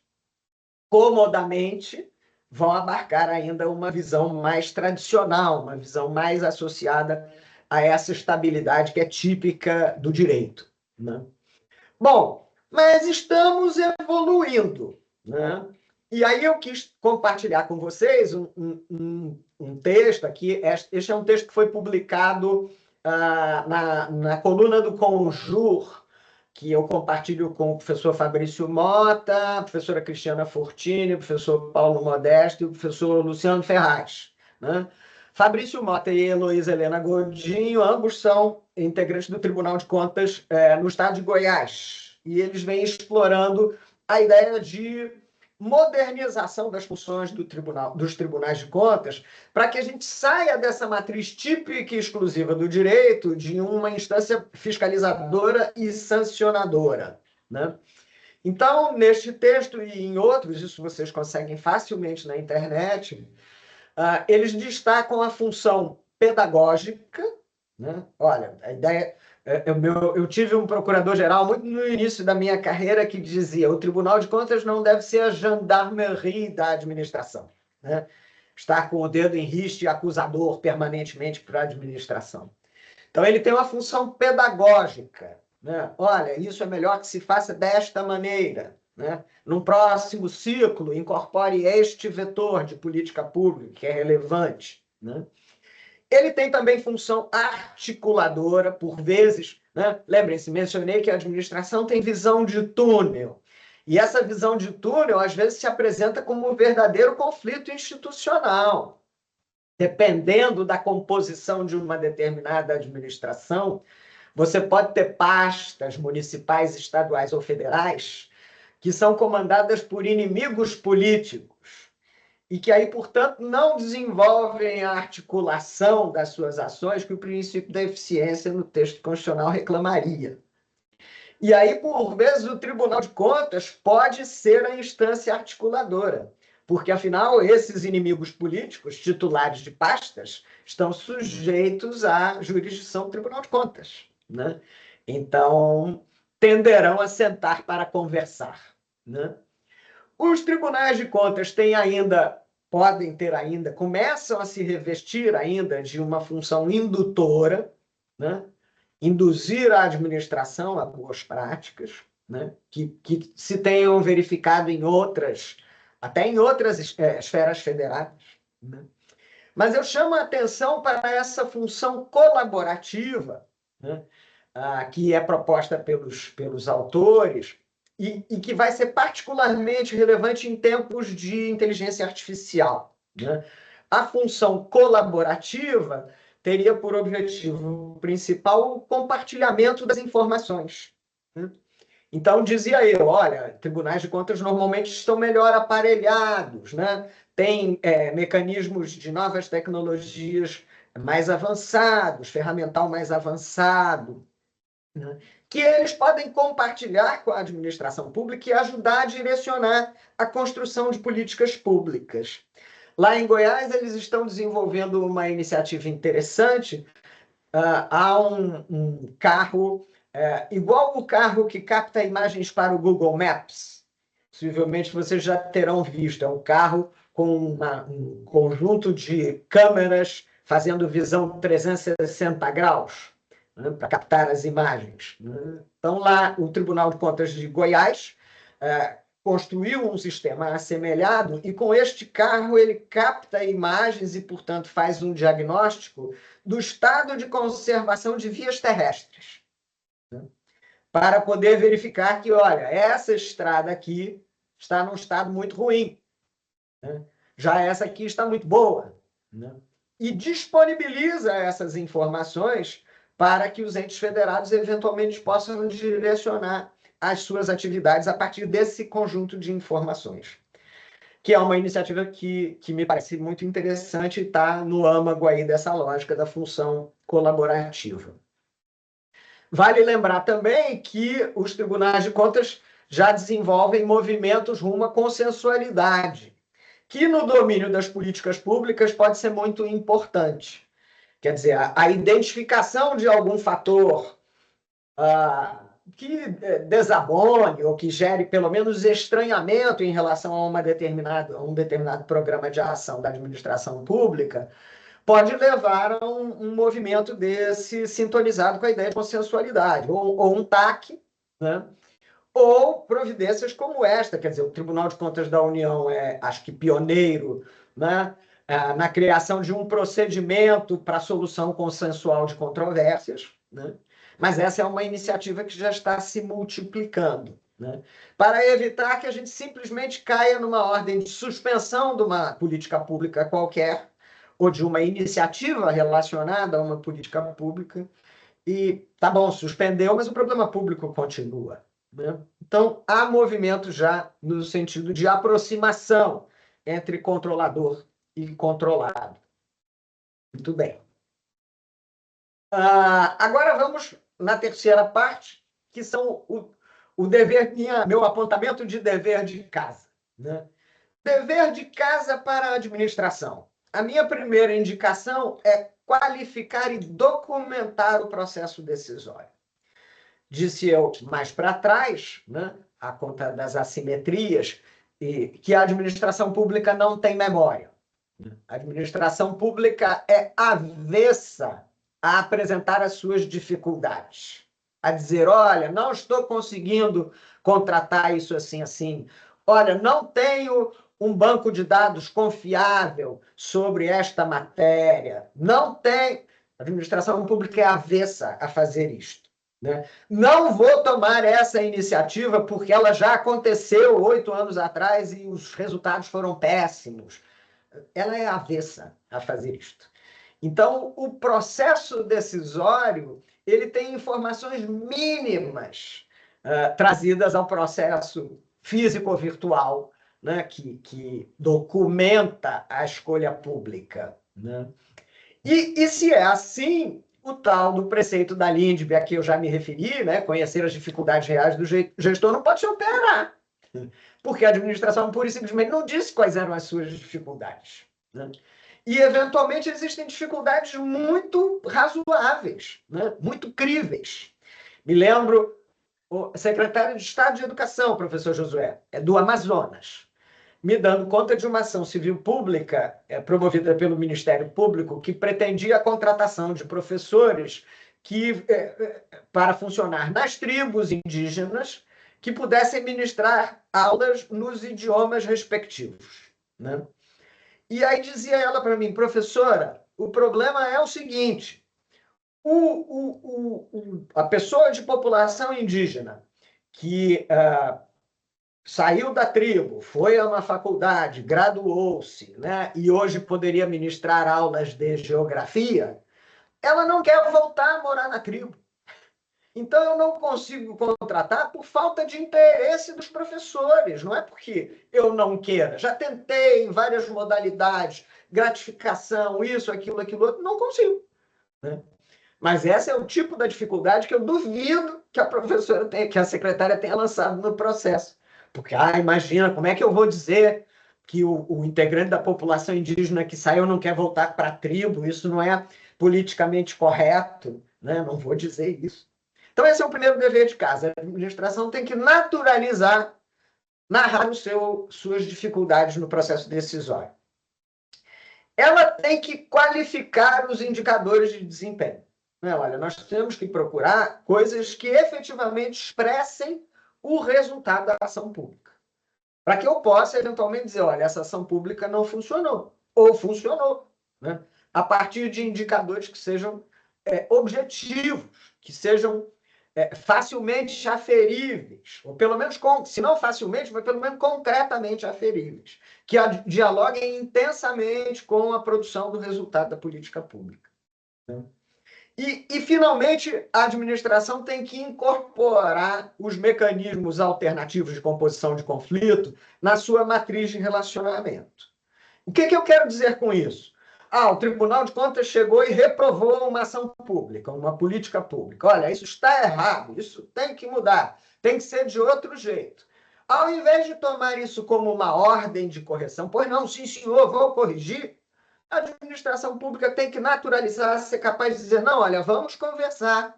comodamente, vão abarcar ainda uma visão mais tradicional, uma visão mais associada a essa estabilidade que é típica do direito, né? Bom, mas estamos evoluindo, né? E aí eu quis compartilhar com vocês um texto aqui. Este é um texto que foi publicado na coluna do Conjur, que eu compartilho com o professor Fabrício Mota, a professora Cristiana Fortini, o professor Paulo Modesto e o professor Luciano Ferraz, né? Fabrício Mota e Heloísa Helena Godinho, ambos são integrantes do Tribunal de Contas no estado de Goiás. E eles vêm explorando a ideia de modernização das funções dos tribunais de contas, para que a gente saia dessa matriz típica e exclusiva do direito de uma instância fiscalizadora e sancionadora, né? Então, neste texto e em outros, isso vocês conseguem facilmente na internet, eles destacam a função pedagógica, né? Olha, a ideia... Eu tive um procurador-geral muito no início da minha carreira que dizia: o Tribunal de Contas não deve ser a gendarmerie da administração, né? Estar com o dedo em riste acusador permanentemente para a administração. Então, ele tem uma função pedagógica, né? Olha, isso é melhor que se faça desta maneira, né? Num próximo ciclo, incorpore este vetor de política pública que é relevante, né? Ele tem também função articuladora, por vezes, né? Lembrem-se, mencionei que a administração tem visão de túnel. E essa visão de túnel, às vezes, se apresenta como um verdadeiro conflito institucional. Dependendo da composição de uma determinada administração, você pode ter pastas municipais, estaduais ou federais que são comandadas por inimigos políticos e que aí, portanto, não desenvolvem a articulação das suas ações que o princípio da eficiência no texto constitucional reclamaria. E aí, por vezes, o Tribunal de Contas pode ser a instância articuladora, porque, afinal, esses inimigos políticos, titulares de pastas, estão sujeitos à jurisdição do Tribunal de Contas, né? Então, tenderão a sentar para conversar, né? Os tribunais de contas podem ter ainda, começam a se revestir ainda de uma função indutora, né? Induzir a administração a boas práticas, né? que se tenham verificado até em outras esferas federadas, né? Mas eu chamo a atenção para essa função colaborativa, né? Que é proposta pelos autores, e que vai ser particularmente relevante em tempos de inteligência artificial, né? A função colaborativa teria por objetivo principal o compartilhamento das informações, né? Então, dizia eu, olha, tribunais de contas normalmente estão melhor aparelhados, né? Tem mecanismos de novas tecnologias mais avançados, ferramental mais avançado, né? Que eles podem compartilhar com a administração pública e ajudar a direcionar a construção de políticas públicas. Lá em Goiás, eles estão desenvolvendo uma iniciativa interessante. Há um carro, igual o carro que capta imagens para o Google Maps. Possivelmente vocês já terão visto. É um carro com um conjunto de câmeras fazendo visão 360 graus, né, para captar as imagens, né? Então, lá, o Tribunal de Contas de Goiás construiu um sistema assemelhado, e com este carro ele capta imagens e, portanto, faz um diagnóstico do estado de conservação de vias terrestres, né? Para poder verificar que, olha, essa estrada aqui está num estado muito ruim, né? Já essa aqui está muito boa, né? E disponibiliza essas informações para que os entes federados eventualmente possam direcionar as suas atividades a partir desse conjunto de informações, que é uma iniciativa que me parece muito interessante e está no âmago aí dessa lógica da função colaborativa. Vale lembrar também que os tribunais de contas já desenvolvem movimentos rumo à consensualidade, que no domínio das políticas públicas pode ser muito importante. Quer dizer, a identificação de algum fator que desabone ou que gere pelo menos estranhamento em relação a um determinado programa de ação da administração pública pode levar a um movimento desse sintonizado com a ideia de consensualidade, ou um TAC, né? Ou providências como esta. Quer dizer, o Tribunal de Contas da União acho que, pioneiro, né, na criação de um procedimento para a solução consensual de controvérsias, né? Mas essa é uma iniciativa que já está se multiplicando, né? Para evitar que a gente simplesmente caia numa ordem de suspensão de uma política pública qualquer, ou de uma iniciativa relacionada a uma política pública, e, tá bom, suspendeu, mas o problema público continua, né? Então, há movimento já no sentido de aproximação entre controlador e controlado. Muito bem. Agora vamos na terceira parte, que são o dever, meu apontamento de dever de casa, né? Dever de casa para a administração. A minha primeira indicação é qualificar e documentar o processo decisório. Disse eu mais para trás, né, a conta das assimetrias, e que a administração pública não tem memória. A administração pública é avessa a apresentar as suas dificuldades, a dizer, olha, não estou conseguindo contratar isso assim, assim. Olha, não tenho um banco de dados confiável sobre esta matéria. Não tem. A administração pública é avessa a fazer isto, né? Não vou tomar essa iniciativa porque ela já aconteceu 8 anos atrás e os resultados foram péssimos. Ela é avessa a fazer isto. Então, o processo decisório ele tem informações mínimas trazidas ao processo físico-virtual, né, que documenta a escolha pública, né? E se é assim, o tal do preceito da Lindbe, a que eu já me referi, né, conhecer as dificuldades reais do gestor, não pode se operar. Porque a administração pura e simplesmente não disse quais eram as suas dificuldades, né? E, eventualmente, existem dificuldades muito razoáveis, né? Muito críveis. Me lembro o secretário de Estado de Educação, professor Josué, do Amazonas, me dando conta de uma ação civil pública promovida pelo Ministério Público que pretendia a contratação de professores para funcionar nas tribos indígenas que pudessem ministrar aulas nos idiomas respectivos, né? E aí dizia ela para mim, professora, o problema é o seguinte, a pessoa de população indígena que saiu da tribo, foi a uma faculdade, graduou-se, né, e hoje poderia ministrar aulas de geografia, ela não quer voltar a morar na tribo. Então, eu não consigo contratar por falta de interesse dos professores, não é porque eu não queira. Já tentei em várias modalidades, gratificação, isso, aquilo, outro, não consigo, né? Mas esse é o tipo da dificuldade que eu duvido que a professora tenha, que a secretária tenha lançado no processo. Porque, imagina, como é que eu vou dizer que o integrante da população indígena que saiu não quer voltar para a tribo? Isso não é politicamente correto, né? Não vou dizer isso. Então, esse é o primeiro dever de casa. A administração tem que naturalizar, narrar suas dificuldades no processo decisório. Ela tem que qualificar os indicadores de desempenho. Olha, nós temos que procurar coisas que efetivamente expressem o resultado da ação pública. Para que eu possa, eventualmente, dizer, olha, essa ação pública não funcionou, ou funcionou, né? A partir de indicadores que sejam objetivos, que sejam facilmente aferíveis, ou pelo menos, se não facilmente, mas pelo menos concretamente aferíveis, que dialoguem intensamente com a produção do resultado da política pública, né? E, finalmente, a administração tem que incorporar os mecanismos alternativos de composição de conflito na sua matriz de relacionamento. O que eu quero dizer com isso? O Tribunal de Contas chegou e reprovou uma ação pública, uma política pública. Olha, isso está errado, isso tem que mudar, tem que ser de outro jeito. Ao invés de tomar isso como uma ordem de correção, pois não, sim, senhor, vou corrigir, a administração pública tem que naturalizar, ser capaz de dizer, não, olha, vamos conversar.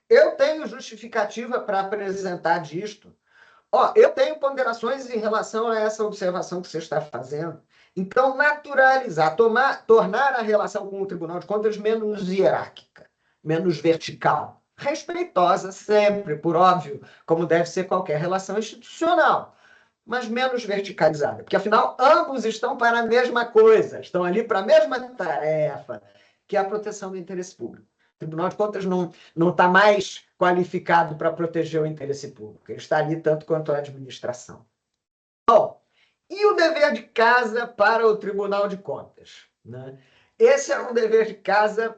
Eu tenho justificativa para apresentar disto. Eu tenho ponderações em relação a essa observação que você está fazendo. Então, naturalizar, tornar a relação com o Tribunal de Contas menos hierárquica, menos vertical, respeitosa sempre, por óbvio, como deve ser qualquer relação institucional, mas menos verticalizada, porque, afinal, ambos estão para a mesma coisa, estão ali para a mesma tarefa, que é a proteção do interesse público. O Tribunal de Contas não está mais qualificado para proteger o interesse público, ele está ali tanto quanto a administração. Bom, e o dever de casa para o Tribunal de Contas, né? Esse é um dever de casa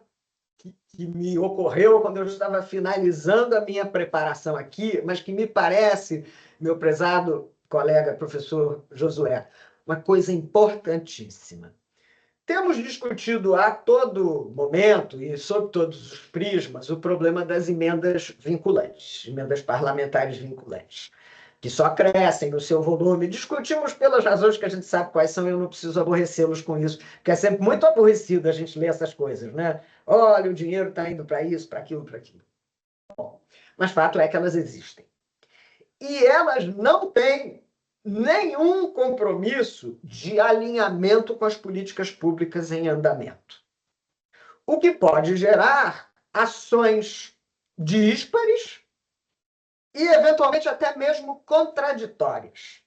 que me ocorreu quando eu estava finalizando a minha preparação aqui, mas que me parece, meu prezado colega professor Josué, uma coisa importantíssima. Temos discutido a todo momento e sob todos os prismas o problema das emendas vinculantes, emendas parlamentares vinculantes, que só crescem no seu volume. Discutimos pelas razões que a gente sabe quais são, eu não preciso aborrecê-los com isso, porque é sempre muito aborrecido a gente ler essas coisas, né? Olha, o dinheiro está indo para isso, para aquilo, para aquilo. Bom, mas fato é que elas existem. E elas não têm nenhum compromisso de alinhamento com as políticas públicas em andamento. O que pode gerar ações díspares e, eventualmente, até mesmo contraditórias,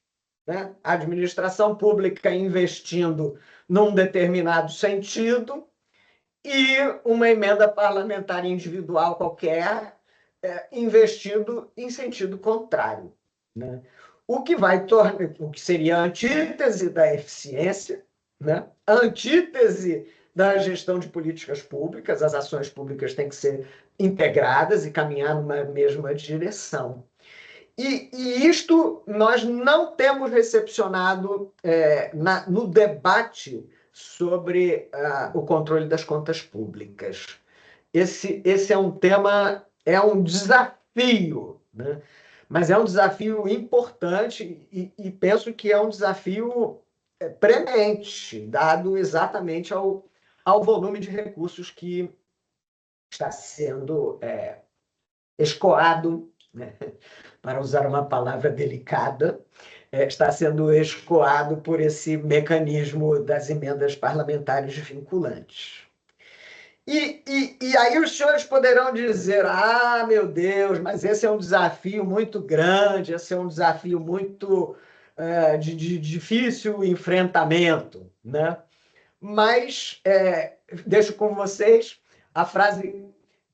né? A administração pública investindo num determinado sentido e uma emenda parlamentar individual qualquer investindo em sentido contrário, né? O que seria a antítese da eficiência, né? A antítese da gestão de políticas públicas, as ações públicas têm que ser integradas e caminhar numa mesma direção. E isto nós não temos recepcionado no debate sobre o controle das contas públicas. Esse é um tema, é um desafio, né? Mas é um desafio importante e penso que é um desafio premente, dado exatamente ao volume de recursos que está sendo escoado, né? Para usar uma palavra delicada, está sendo escoado por esse mecanismo das emendas parlamentares vinculantes. E aí os senhores poderão dizer, meu Deus, mas esse é um desafio muito grande, esse é um desafio muito de difícil enfrentamento, né? Mas deixo com vocês a frase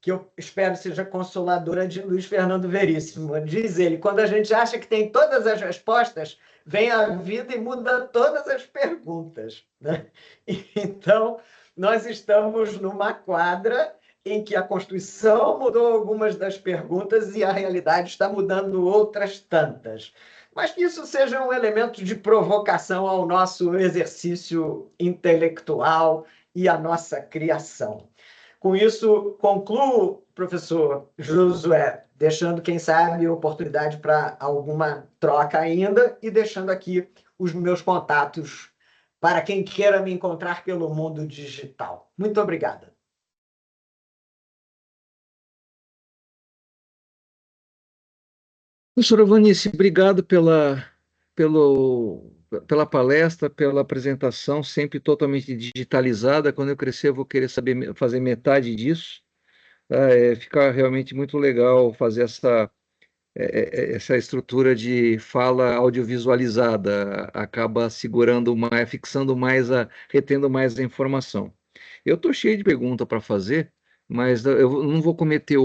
que eu espero seja consoladora de Luiz Fernando Veríssimo. Diz ele, quando a gente acha que tem todas as respostas, vem a vida e muda todas as perguntas, né? Então, nós estamos numa quadra em que a Constituição mudou algumas das perguntas e a realidade está mudando outras tantas. Mas que isso seja um elemento de provocação ao nosso exercício intelectual e à nossa criação. Com isso, concluo, professor Josué, deixando, quem sabe, oportunidade para alguma troca ainda e deixando aqui os meus contatos para quem queira me encontrar pelo mundo digital. Muito obrigada. Professora Vanice, obrigado pela palestra, pela apresentação, sempre totalmente digitalizada. Quando eu crescer, eu vou querer saber fazer metade disso. Tá? Fica realmente muito legal fazer essa estrutura de fala audiovisualizada, acaba segurando mais, fixando mais, retendo mais a informação. Eu estou cheio de pergunta para fazer, mas eu não vou cometer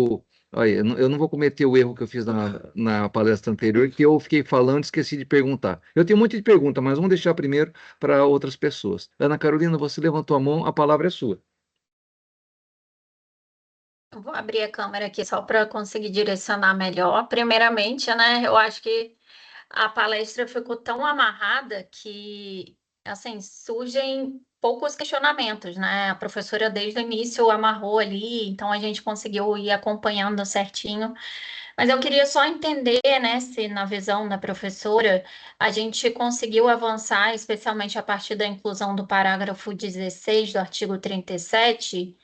olha, eu não vou cometer o erro que eu fiz na palestra anterior, que eu fiquei falando e esqueci de perguntar. Eu tenho um monte de pergunta, mas vamos deixar primeiro para outras pessoas. Ana Carolina, você levantou a mão, a palavra é sua. Vou abrir a câmera aqui só para conseguir direcionar melhor. Primeiramente, né, eu acho que a palestra ficou tão amarrada que, assim, surgem poucos questionamentos, né? A professora desde o início amarrou ali, então a gente conseguiu ir acompanhando certinho. Mas eu queria só entender, né, se na visão da professora a gente conseguiu avançar, especialmente a partir da inclusão do parágrafo 16 do artigo 37,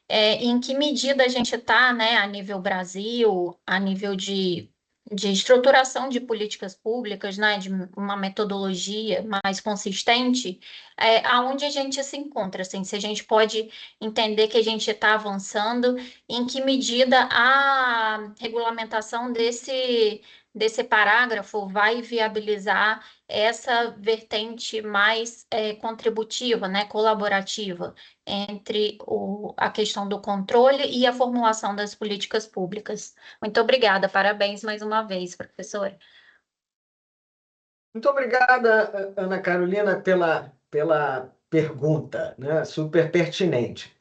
em que medida a gente está, né, a nível Brasil, a nível de estruturação de políticas públicas, né, de uma metodologia mais consistente, aonde a gente se encontra, assim, se a gente pode entender que a gente está avançando, em que medida a regulamentação desse parágrafo vai viabilizar essa vertente mais contributiva, né, colaborativa, entre a questão do controle e a formulação das políticas públicas. Muito obrigada, parabéns mais uma vez, professora. Muito obrigada, Ana Carolina, pela pergunta, né? Super pertinente.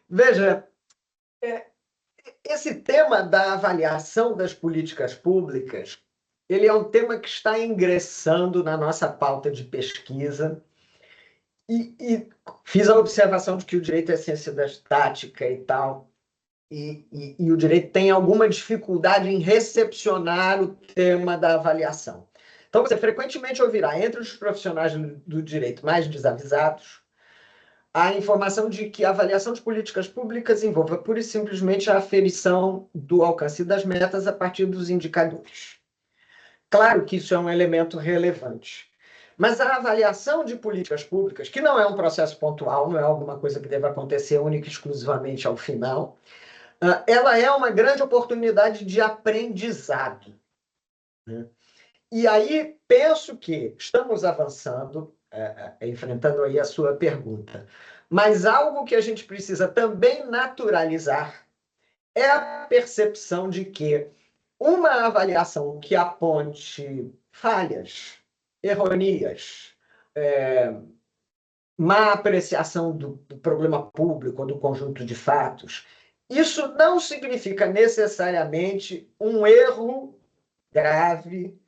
Veja, esse tema da avaliação das políticas públicas, ele é um tema que está ingressando na nossa pauta de pesquisa e fiz a observação de que o direito é ciência da tática e tal, e o direito tem alguma dificuldade em recepcionar o tema da avaliação. Então, você frequentemente ouvirá, entre os profissionais do direito mais desavisados, a informação de que a avaliação de políticas públicas envolva pura e simplesmente a aferição do alcance das metas a partir dos indicadores. Claro que isso é um elemento relevante. Mas a avaliação de políticas públicas, que não é um processo pontual, não é alguma coisa que deva acontecer única e exclusivamente ao final, ela é uma grande oportunidade de aprendizado, né? E aí penso que estamos avançando, enfrentando aí a sua pergunta, mas algo que a gente precisa também naturalizar é a percepção de que uma avaliação que aponte falhas, erronias, má apreciação do problema público ou do conjunto de fatos, isso não significa necessariamente um erro grave,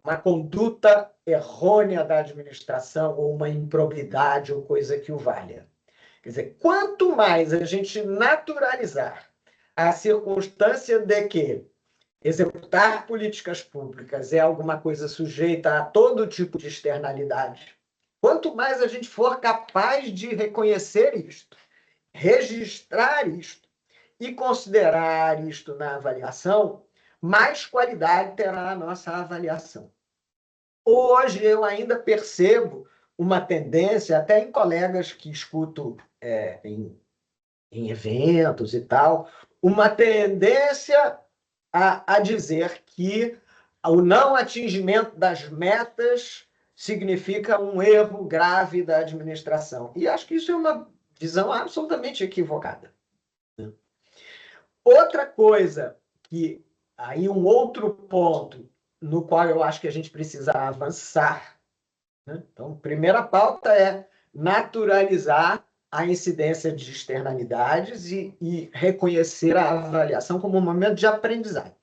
uma conduta errônea da administração ou uma improbidade ou coisa que o valha. Quer dizer, quanto mais a gente naturalizar a circunstância de que executar políticas públicas é alguma coisa sujeita a todo tipo de externalidade, quanto mais a gente for capaz de reconhecer isto, registrar isto e considerar isto na avaliação, mais qualidade terá a nossa avaliação. Hoje eu ainda percebo uma tendência, até em colegas que escuto em eventos e tal, uma tendência a dizer que o não atingimento das metas significa um erro grave da administração. E acho que isso é uma visão absolutamente equivocada. Outra coisa que aí um outro ponto no qual eu acho que a gente precisa avançar, né? Então, primeira pauta é naturalizar a incidência de externalidades e reconhecer a avaliação como um momento de aprendizado.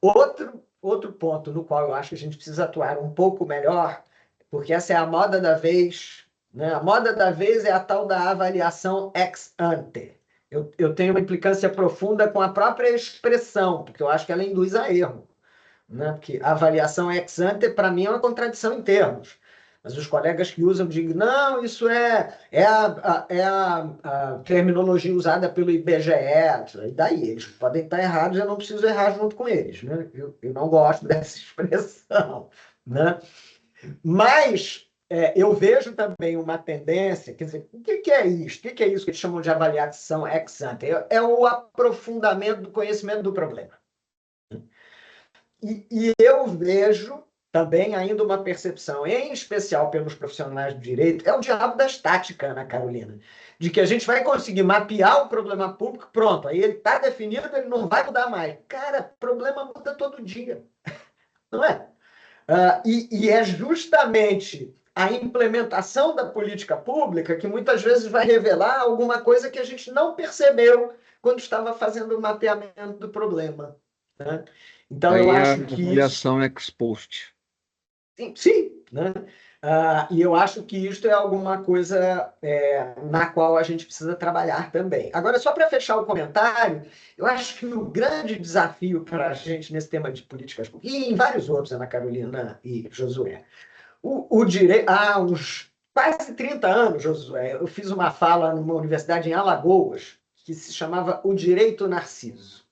Outro ponto no qual eu acho que a gente precisa atuar um pouco melhor, porque essa é a moda da vez, né? A moda da vez é a tal da avaliação ex ante. Eu tenho uma implicância profunda com a própria expressão, porque eu acho que ela induz a erro, né? Porque a avaliação ex ante, para mim, é uma contradição em termos. Mas os colegas que usam dizem, não, isso é a terminologia usada pelo IBGE. E daí, eles podem estar errados, eu não preciso errar junto com eles. Né? Eu não gosto dessa expressão. Né? Mas eu vejo também uma tendência, quer dizer, o que é isso? O que é isso que eles chamam de avaliação ex ante? É o aprofundamento do conhecimento do problema. E eu vejo também ainda uma percepção, em especial pelos profissionais do direito, é o diabo da estática, Ana Carolina, de que a gente vai conseguir mapear o problema público, pronto, aí ele está definido, ele não vai mudar mais. Cara, problema muda todo dia, não é? E é justamente a implementação da política pública que muitas vezes vai revelar alguma coisa que a gente não percebeu quando estava fazendo o mapeamento do problema. Né? Então, Aí eu a acho que avaliação ex post. sim, né? E eu acho que isto é alguma coisa na qual a gente precisa trabalhar também. Agora, só para fechar o comentário, eu acho que o grande desafio para a gente nesse tema de políticas públicas, e em vários outros, Ana Carolina e Josué, o direito, há uns quase 30 anos, Josué, eu fiz uma fala numa universidade em Alagoas que se chamava O Direito Narciso.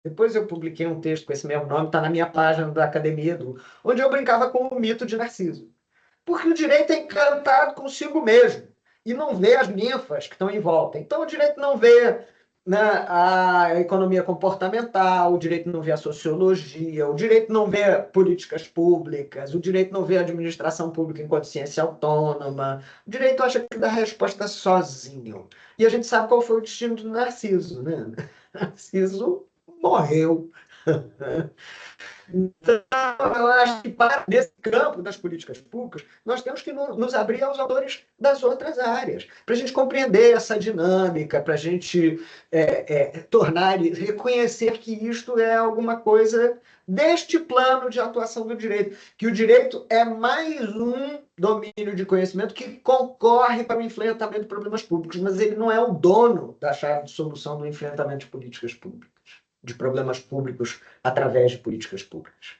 Depois eu publiquei um texto com esse mesmo nome, está na minha página da Academia Edu, onde eu brincava com o mito de Narciso. Porque o direito é encantado consigo mesmo e não vê as ninfas que estão em volta. Então, o direito não vê, né, a economia comportamental, o direito não vê a sociologia, o direito não vê políticas públicas, o direito não vê a administração pública enquanto ciência autônoma. O direito acha que dá a resposta sozinho. E a gente sabe qual foi o destino do Narciso. Né? Narciso morreu. Então, eu acho que nesse campo das políticas públicas, nós temos que nos abrir aos autores das outras áreas, para a gente compreender essa dinâmica, para a gente tornar e reconhecer que isto é alguma coisa deste plano de atuação do direito, que o direito é mais um domínio de conhecimento que concorre para o enfrentamento de problemas públicos, mas ele não é o dono da chave de solução do enfrentamento de políticas públicas, de problemas públicos através de políticas públicas.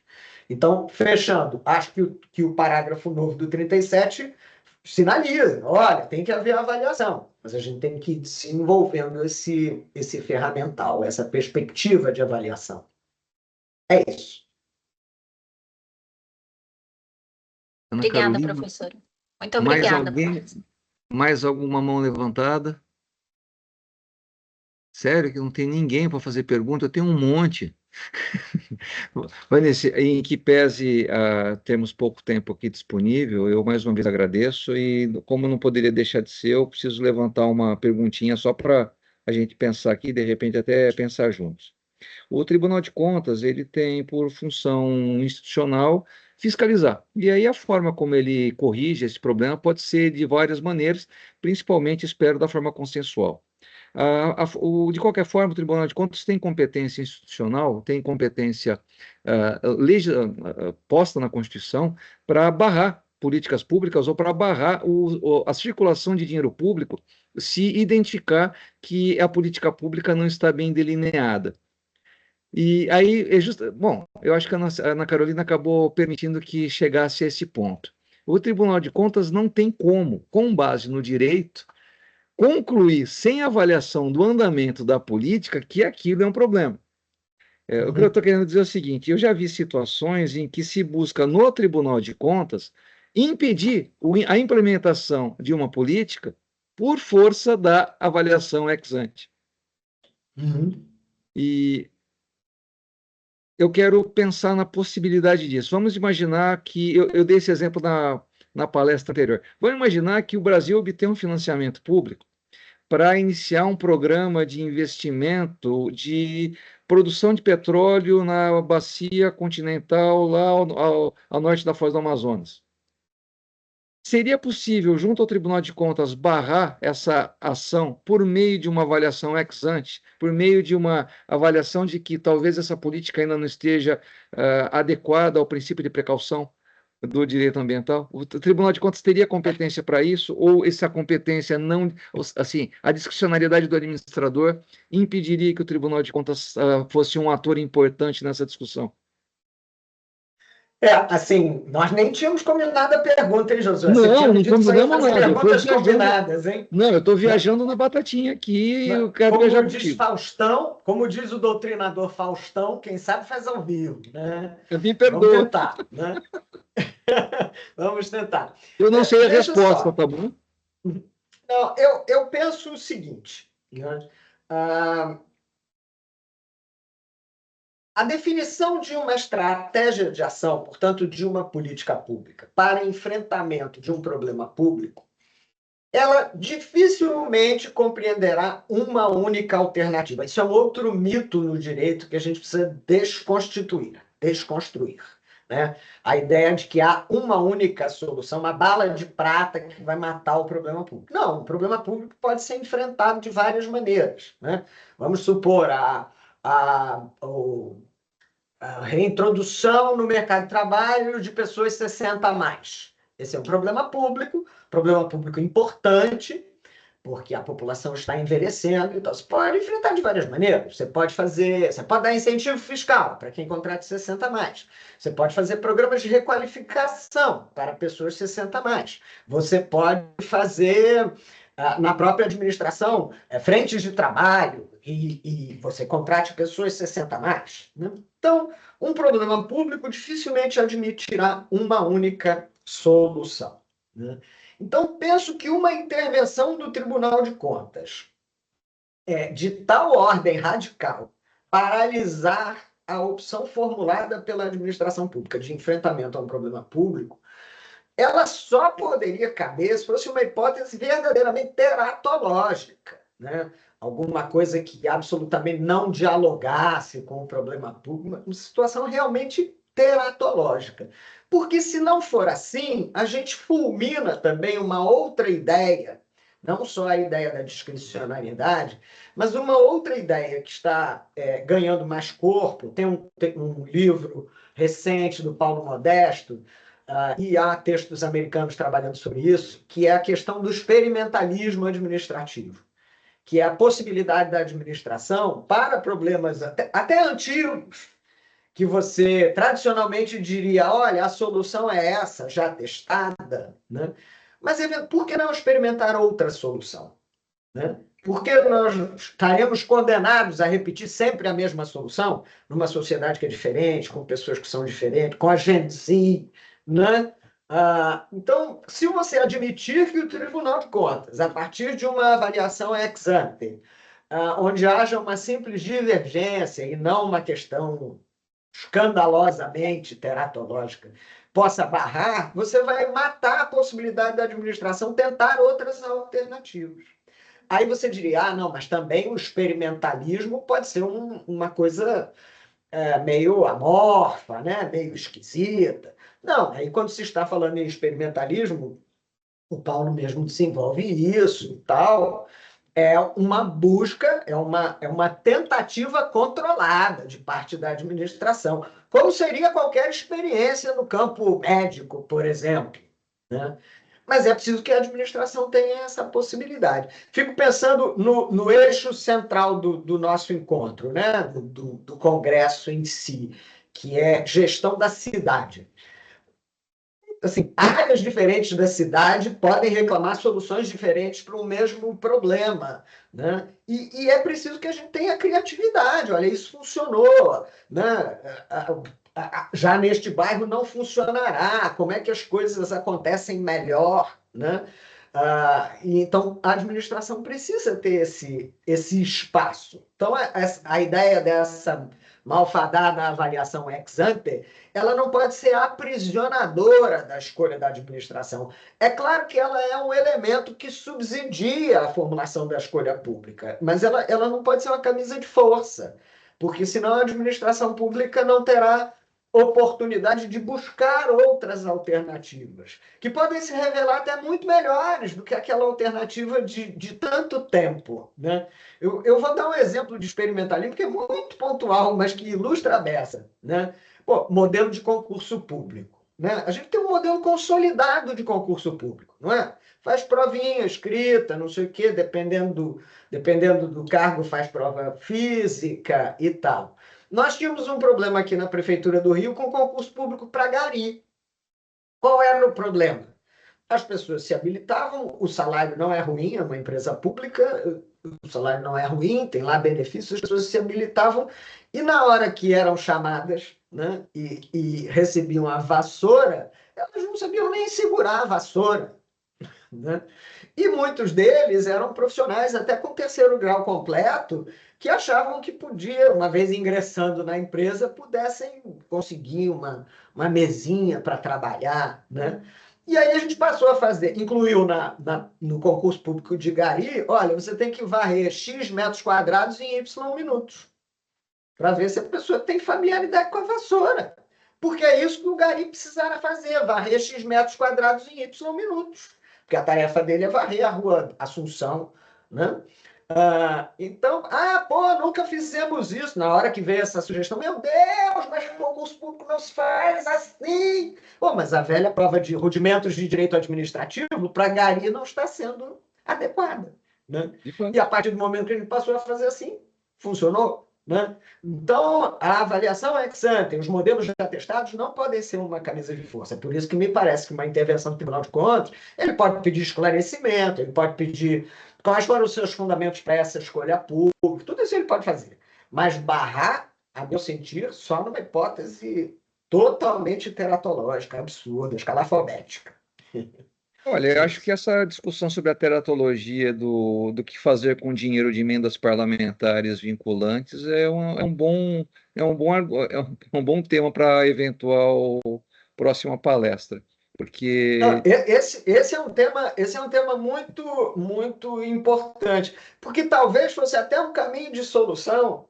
Então, fechando, acho que o parágrafo novo do 37 sinaliza, olha, tem que haver avaliação, mas a gente tem que ir desenvolvendo esse ferramental, essa perspectiva de avaliação. É isso. Ana Obrigada, Carolina, professora. Muito obrigada. Mais alguma mão levantada? Sério que não tem ninguém para fazer pergunta? Eu tenho um monte. Vanessa, em que pese termos pouco tempo aqui disponível, eu mais uma vez agradeço e como não poderia deixar de ser, eu preciso levantar uma perguntinha só para a gente pensar aqui, de repente até pensar juntos. O Tribunal de Contas, ele tem por função institucional fiscalizar. E aí a forma como ele corrige esse problema pode ser de várias maneiras, principalmente, espero, da forma consensual. De qualquer forma, o Tribunal de Contas tem competência institucional, tem competência posta na Constituição para barrar políticas públicas ou para barrar a circulação de dinheiro público se identificar que a política pública não está bem delineada. E aí, bom, eu acho que a Ana Carolina acabou permitindo que chegasse a esse ponto. O Tribunal de Contas não tem como, com base no direito, concluir sem avaliação do andamento da política que aquilo é um problema. O que eu estou querendo dizer é o seguinte: eu já vi situações em que se busca no Tribunal de Contas impedir a implementação de uma política por força da avaliação ex ante. E eu quero pensar na possibilidade disso. Vamos imaginar que, eu dei esse exemplo na palestra anterior, vamos imaginar que o Brasil obtém um financiamento público para iniciar um programa de investimento de produção de petróleo na bacia continental, lá ao norte da Foz do Amazonas. Seria possível, junto ao Tribunal de Contas, barrar essa ação por meio de uma avaliação ex ante, por meio de uma avaliação de que talvez essa política ainda não esteja adequada ao princípio de precaução do direito ambiental? O Tribunal de Contas teria competência para isso, ou essa competência não, assim, a discricionariedade do administrador impediria que o Tribunal de Contas fosse um ator importante nessa discussão? Assim, nós nem tínhamos combinado a pergunta, hein, Josué? Não combinamos nada. Perguntas combinadas, hein? Não, eu estou viajando na batatinha aqui, eu quero viajar contigo. Faustão, como diz o doutrinador Faustão, quem sabe faz ao vivo, né? Eu me perdoa. Vamos tentar, né? Vamos tentar. Eu não sei a resposta, tá bom? Não, eu penso o seguinte, né? A definição de uma estratégia de ação, portanto, de uma política pública para enfrentamento de um problema público, ela dificilmente compreenderá uma única alternativa. Isso é um outro mito no direito que a gente precisa desconstruir, né? A ideia de que há uma única solução, uma bala de prata que vai matar o problema público. Não, o problema público pode ser enfrentado de várias maneiras, né? Vamos supor a reintrodução no mercado de trabalho de pessoas 60 a mais. Esse é um problema público importante, porque a população está envelhecendo, então você pode enfrentar de várias maneiras. Você pode dar incentivo fiscal para quem contrata 60 a mais. Você pode fazer programas de requalificação para pessoas 60 a mais. Você pode fazer, na própria administração, frentes de trabalho, e você contrate pessoas 60 a mais, né? Então, um problema público dificilmente admitirá uma única solução, né? Então, penso que uma intervenção do Tribunal de Contas de tal ordem radical, paralisar a opção formulada pela administração pública de enfrentamento a um problema público, ela só poderia caber se fosse uma hipótese verdadeiramente teratológica, né? Alguma coisa que absolutamente não dialogasse com o problema público, uma situação realmente teratológica. Porque, se não for assim, a gente fulmina também uma outra ideia, não só a ideia da discricionariedade, mas uma outra ideia que está ganhando mais corpo. Tem um livro recente do Paulo Modesto, e há textos americanos trabalhando sobre isso, que é a questão do experimentalismo administrativo, que é a possibilidade da administração para problemas até antigos, que você tradicionalmente diria, olha, a solução é essa, já testada, né? Mas por que não experimentar outra solução, né? Por que nós estaremos condenados a repetir sempre a mesma solução numa sociedade que é diferente, com pessoas que são diferentes, com a gente Z, né? Então, se você admitir que o Tribunal de Contas, a partir de uma avaliação ex ante, onde haja uma simples divergência e não uma questão escandalosamente teratológica, possa barrar, você vai matar a possibilidade da administração tentar outras alternativas. Aí você diria, não, mas também o experimentalismo pode ser uma coisa meio amorfa, né? Meio esquisita. Não, aí quando se está falando em experimentalismo, o Paulo mesmo desenvolve isso e tal, é uma busca, é uma tentativa controlada de parte da administração, como seria qualquer experiência no campo médico, por exemplo, né? mas é preciso que a administração tenha essa possibilidade. Fico pensando no eixo central do nosso encontro, né? do Congresso em si, que é gestão da cidade. Assim, áreas diferentes da cidade podem reclamar soluções diferentes para o mesmo problema, né? E é preciso que a gente tenha criatividade. Olha, isso funcionou, né? Já neste bairro não funcionará. Como é que as coisas acontecem melhor, né? Então, a administração precisa ter esse espaço. Então, a ideia dessa malfadada avaliação ex ante, ela não pode ser aprisionadora da escolha da administração. É claro que ela é um elemento que subsidia a formulação da escolha pública, mas ela não pode ser uma camisa de força, porque senão a administração pública não terá oportunidade de buscar outras alternativas, que podem se revelar até muito melhores do que aquela alternativa de tanto tempo, né? Eu vou dar um exemplo de experimentalismo que é muito pontual, mas que ilustra a beça, né? Pô, modelo de concurso público, né? A gente tem um modelo consolidado de concurso público, não é? Faz provinha escrita, não sei o quê, dependendo do cargo, faz prova física e tal. Nós tínhamos um problema aqui na Prefeitura do Rio com concurso público para gari. Qual era o problema? As pessoas se habilitavam, o salário não é ruim, é uma empresa pública, o salário não é ruim, tem lá benefícios, as pessoas se habilitavam, e na hora que eram chamadas, né, e recebiam a vassoura, elas não sabiam nem segurar a vassoura, né? E muitos deles eram profissionais, até com terceiro grau completo, que achavam que podia, uma vez ingressando na empresa, pudessem conseguir uma mesinha para trabalhar, né? E aí a gente passou a fazer, incluiu no concurso público de gari, olha, você tem que varrer X metros quadrados em Y minutos, para ver se a pessoa tem familiaridade com a vassoura. Porque é isso que o gari precisará fazer, varrer X metros quadrados em Y minutos. Porque a tarefa dele é varrer a rua Assunção, né? Então, pô, nunca fizemos isso. Na hora que veio essa sugestão, meu Deus, mas o concurso público não se faz assim. Pô, mas a velha prova de rudimentos de direito administrativo para gari não está sendo adequada, né? E a partir do momento que a gente passou a fazer assim, funcionou, né? Então, a avaliação ex ante, os modelos já testados não podem ser uma camisa de força. É por isso que me parece que uma intervenção do Tribunal de Contas, ele pode pedir esclarecimento, ele pode pedir quais foram os seus fundamentos para essa escolha pública, tudo isso ele pode fazer. Mas barrar, a meu sentir, só numa hipótese totalmente teratológica, absurda, escalafobética. Olha, eu acho que essa discussão sobre a teratologia do que fazer com dinheiro de emendas parlamentares vinculantes é um bom tema para eventual próxima palestra, porque Não, esse é um tema muito, muito importante, porque talvez fosse até um caminho de solução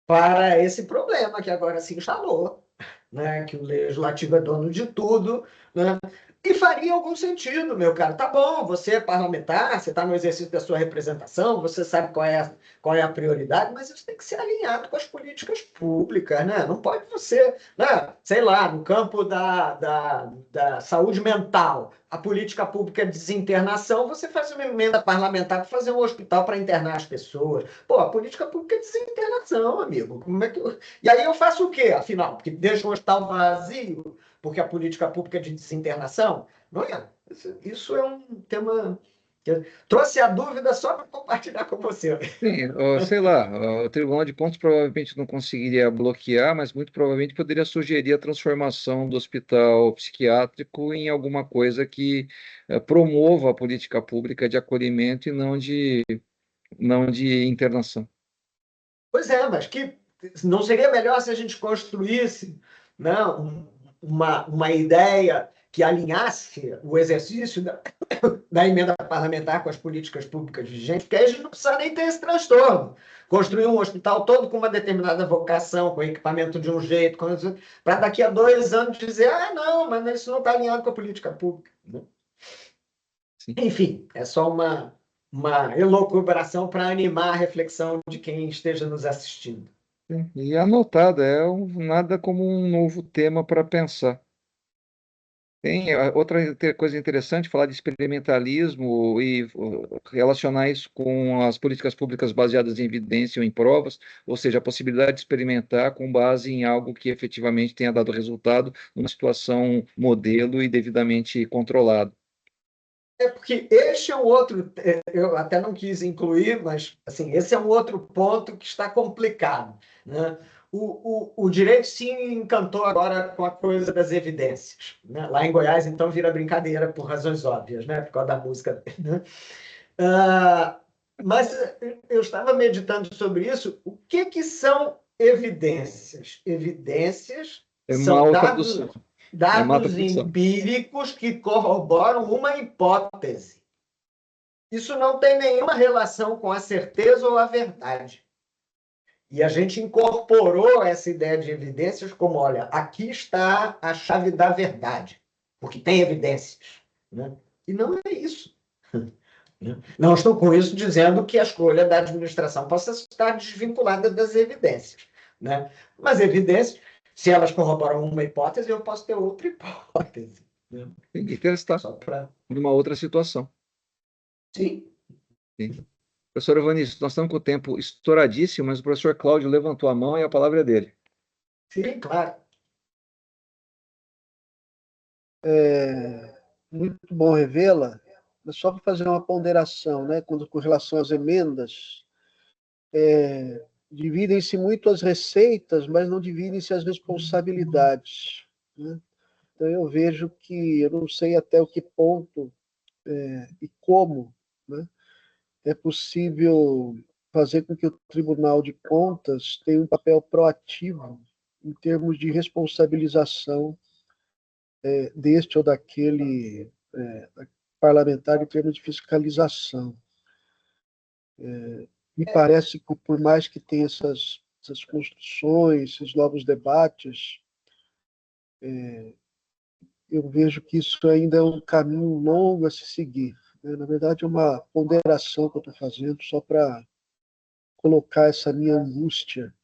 para esse problema que agora se instalou, né? Que o legislativo é dono de tudo, né? E faria algum sentido, meu cara. Tá bom, você é parlamentar, você está no exercício da sua representação, você sabe qual é a prioridade, mas isso tem que ser alinhado com as políticas públicas, né? Não pode você, né? Sei lá, no campo da saúde mental, a política pública de desinternação, você faz uma emenda parlamentar para fazer um hospital para internar as pessoas. Pô, a política pública é desinternação, amigo. Como é que E aí eu faço o quê, afinal? Porque deixo o hospital vazio? Porque a política pública de desinternação, não é? Isso é um tema que eu trouxe a dúvida só para compartilhar com você. sim, sei lá, o Tribunal de Contas provavelmente não conseguiria bloquear, mas muito provavelmente poderia sugerir a transformação do hospital psiquiátrico em alguma coisa que promova a política pública de acolhimento e não de internação. Pois é, mas que não seria melhor se a gente construísse, não, uma ideia que alinhasse o exercício da emenda parlamentar com as políticas públicas vigentes, porque aí a gente não precisa nem ter esse transtorno. Construir um hospital todo com uma determinada vocação, com equipamento de um jeito, para daqui a 2 anos dizer, não, mas isso não está alinhado com a política pública, né? Enfim, é só uma elucubração para animar a reflexão de quem esteja nos assistindo. E anotado, nada como um novo tema para pensar. Tem outra coisa interessante, falar de experimentalismo e relacionar isso com as políticas públicas baseadas em evidência ou em provas, ou seja, a possibilidade de experimentar com base em algo que efetivamente tenha dado resultado numa situação modelo e devidamente controlado. É porque este é um outro, eu até não quis incluir, mas assim, esse é um outro ponto que está complicado, né? O direito se encantou agora com a coisa das evidências, né? Lá em Goiás, então, vira brincadeira por razões óbvias, né? Por causa da música, né? Mas eu estava meditando sobre isso. O que que são evidências? Evidências É são mal tradução. É má dados tradução. empíricos que corroboram uma hipótese. Isso não tem nenhuma relação com a certeza ou a verdade. E a gente incorporou essa ideia de evidências como, olha, aqui está a chave da verdade, porque tem evidências, né? E não é isso. Não estou com isso dizendo que a escolha da administração possa estar desvinculada das evidências, né? Mas evidências, se elas corroboram uma hipótese, eu posso ter outra hipótese, né? E testar Só para... numa outra situação. Sim. Sim. Professor Evanisto, nós estamos com o tempo estouradíssimo, mas o professor Cláudio levantou a mão e a palavra é dele. Sim, claro. Muito bom revê-la, mas só para fazer uma ponderação, né, com relação às emendas, dividem-se muito as receitas, mas não dividem-se as responsabilidades, né? Então eu vejo que, eu não sei até o que ponto e como, né, é possível fazer com que o Tribunal de Contas tenha um papel proativo em termos de responsabilização deste ou daquele parlamentar em termos de fiscalização. Me parece que, por mais que tenha essas construções, esses novos debates, eu vejo que isso ainda é um caminho longo a se seguir, né? Na verdade, é uma ponderação que eu estou fazendo só para colocar essa minha angústia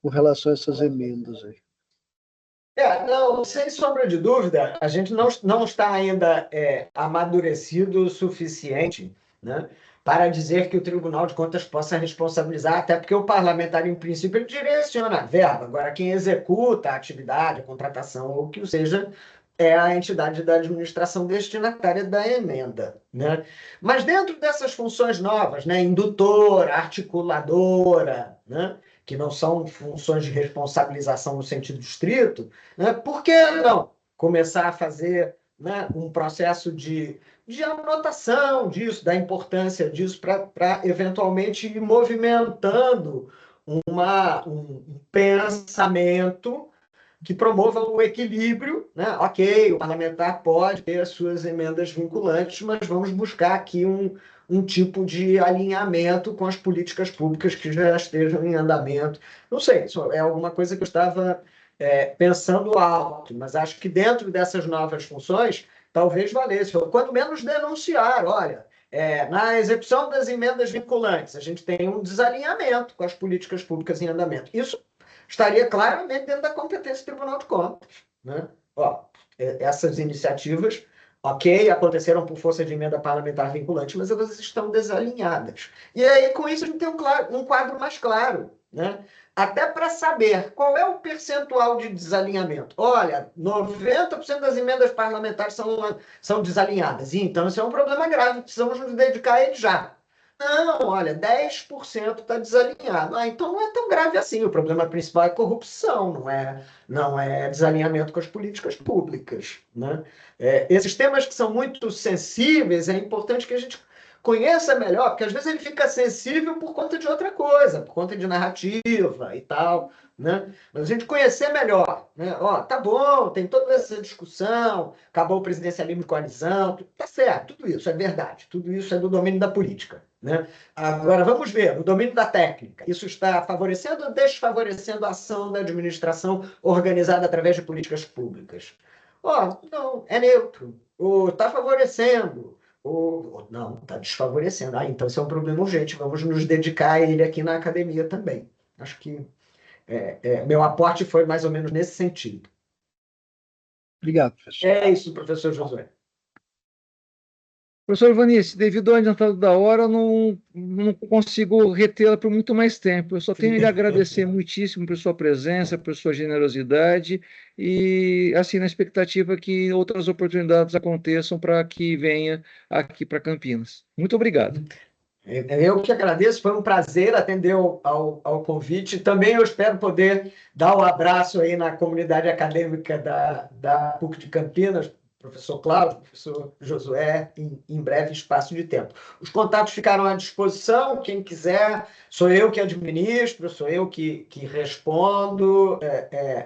com relação a essas emendas aí. Não, sem sombra de dúvida, a gente não está ainda amadurecido o suficiente, né, para dizer que o Tribunal de Contas possa responsabilizar, até porque o parlamentar, em princípio, ele direciona a verba. Agora, quem executa a atividade, a contratação, ou o que seja, é a entidade da administração destinatária da emenda, né? Mas dentro dessas funções novas, né, indutora, articuladora, né, que não são funções de responsabilização no sentido estrito, né, por que não começar a fazer, né, um processo de anotação disso, da importância disso, para eventualmente ir movimentando um pensamento que promova o equilíbrio, né? Ok, o parlamentar pode ter as suas emendas vinculantes, mas vamos buscar aqui um tipo de alinhamento com as políticas públicas que já estejam em andamento. Não sei, isso é alguma coisa que eu estava pensando alto, mas acho que dentro dessas novas funções, talvez valesse, ou quando menos denunciar, olha, na execução das emendas vinculantes, a gente tem um desalinhamento com as políticas públicas em andamento. Isso estaria claramente dentro da competência do Tribunal de Contas, né? Ó, essas iniciativas, ok, aconteceram por força de emenda parlamentar vinculante, mas elas estão desalinhadas. E aí, com isso, a gente tem um quadro mais claro, né? Até para saber qual é o percentual de desalinhamento. Olha, 90% das emendas parlamentares são desalinhadas. E, então, isso é um problema grave, precisamos nos dedicar a ele já. Não, olha, 10% está desalinhado. Então não é tão grave assim. O problema principal é corrupção, não é desalinhamento com as políticas públicas, né? Esses temas que são muito sensíveis, é importante que a gente conheça melhor, porque às vezes ele fica sensível por conta de outra coisa, por conta de narrativa e tal, né? Mas a gente conhecer melhor, né? Ó, tá bom, tem toda essa discussão, acabou o presidencialismo de coalizão, tá certo, tudo isso é verdade, tudo isso é do domínio da política, né? Agora vamos ver, no domínio da técnica, isso está favorecendo ou desfavorecendo a ação da administração organizada através de políticas públicas? Ó, não, é neutro, ou está favorecendo, ou não, está desfavorecendo. Então isso é um problema urgente, vamos nos dedicar a ele aqui na academia também. Acho que meu aporte foi mais ou menos nesse sentido. Obrigado, professor. É isso, professor Josué. Professor Vanice, devido ao adiantado da hora, eu não consigo retê-la por muito mais tempo. Eu só tenho a lhe agradecer muitíssimo por sua presença, por sua generosidade e, assim, na expectativa que outras oportunidades aconteçam para que venha aqui para Campinas. Muito obrigado. Eu que agradeço, foi um prazer atender ao convite. Também eu espero poder dar um abraço aí na comunidade acadêmica da PUC de Campinas, professor Cláudio, professor Josué, em breve espaço de tempo. Os contatos ficaram à disposição, quem quiser, sou eu que administro, sou eu que respondo,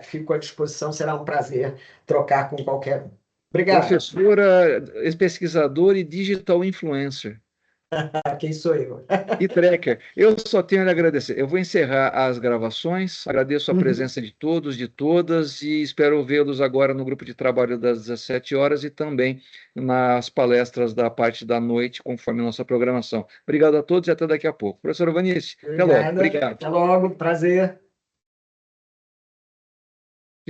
fico à disposição, será um prazer trocar com qualquer um. Obrigado. Professora, pesquisadora e digital influencer. Quem sou eu? E tracker, eu só tenho a lhe agradecer. Eu vou encerrar as gravações, agradeço a presença de todos, de todas, e espero vê-los agora no grupo de trabalho das 17 horas e também nas palestras da parte da noite, conforme nossa programação. Obrigado a todos e até daqui a pouco. Professora Vanice, até logo. Obrigado. Até logo, prazer.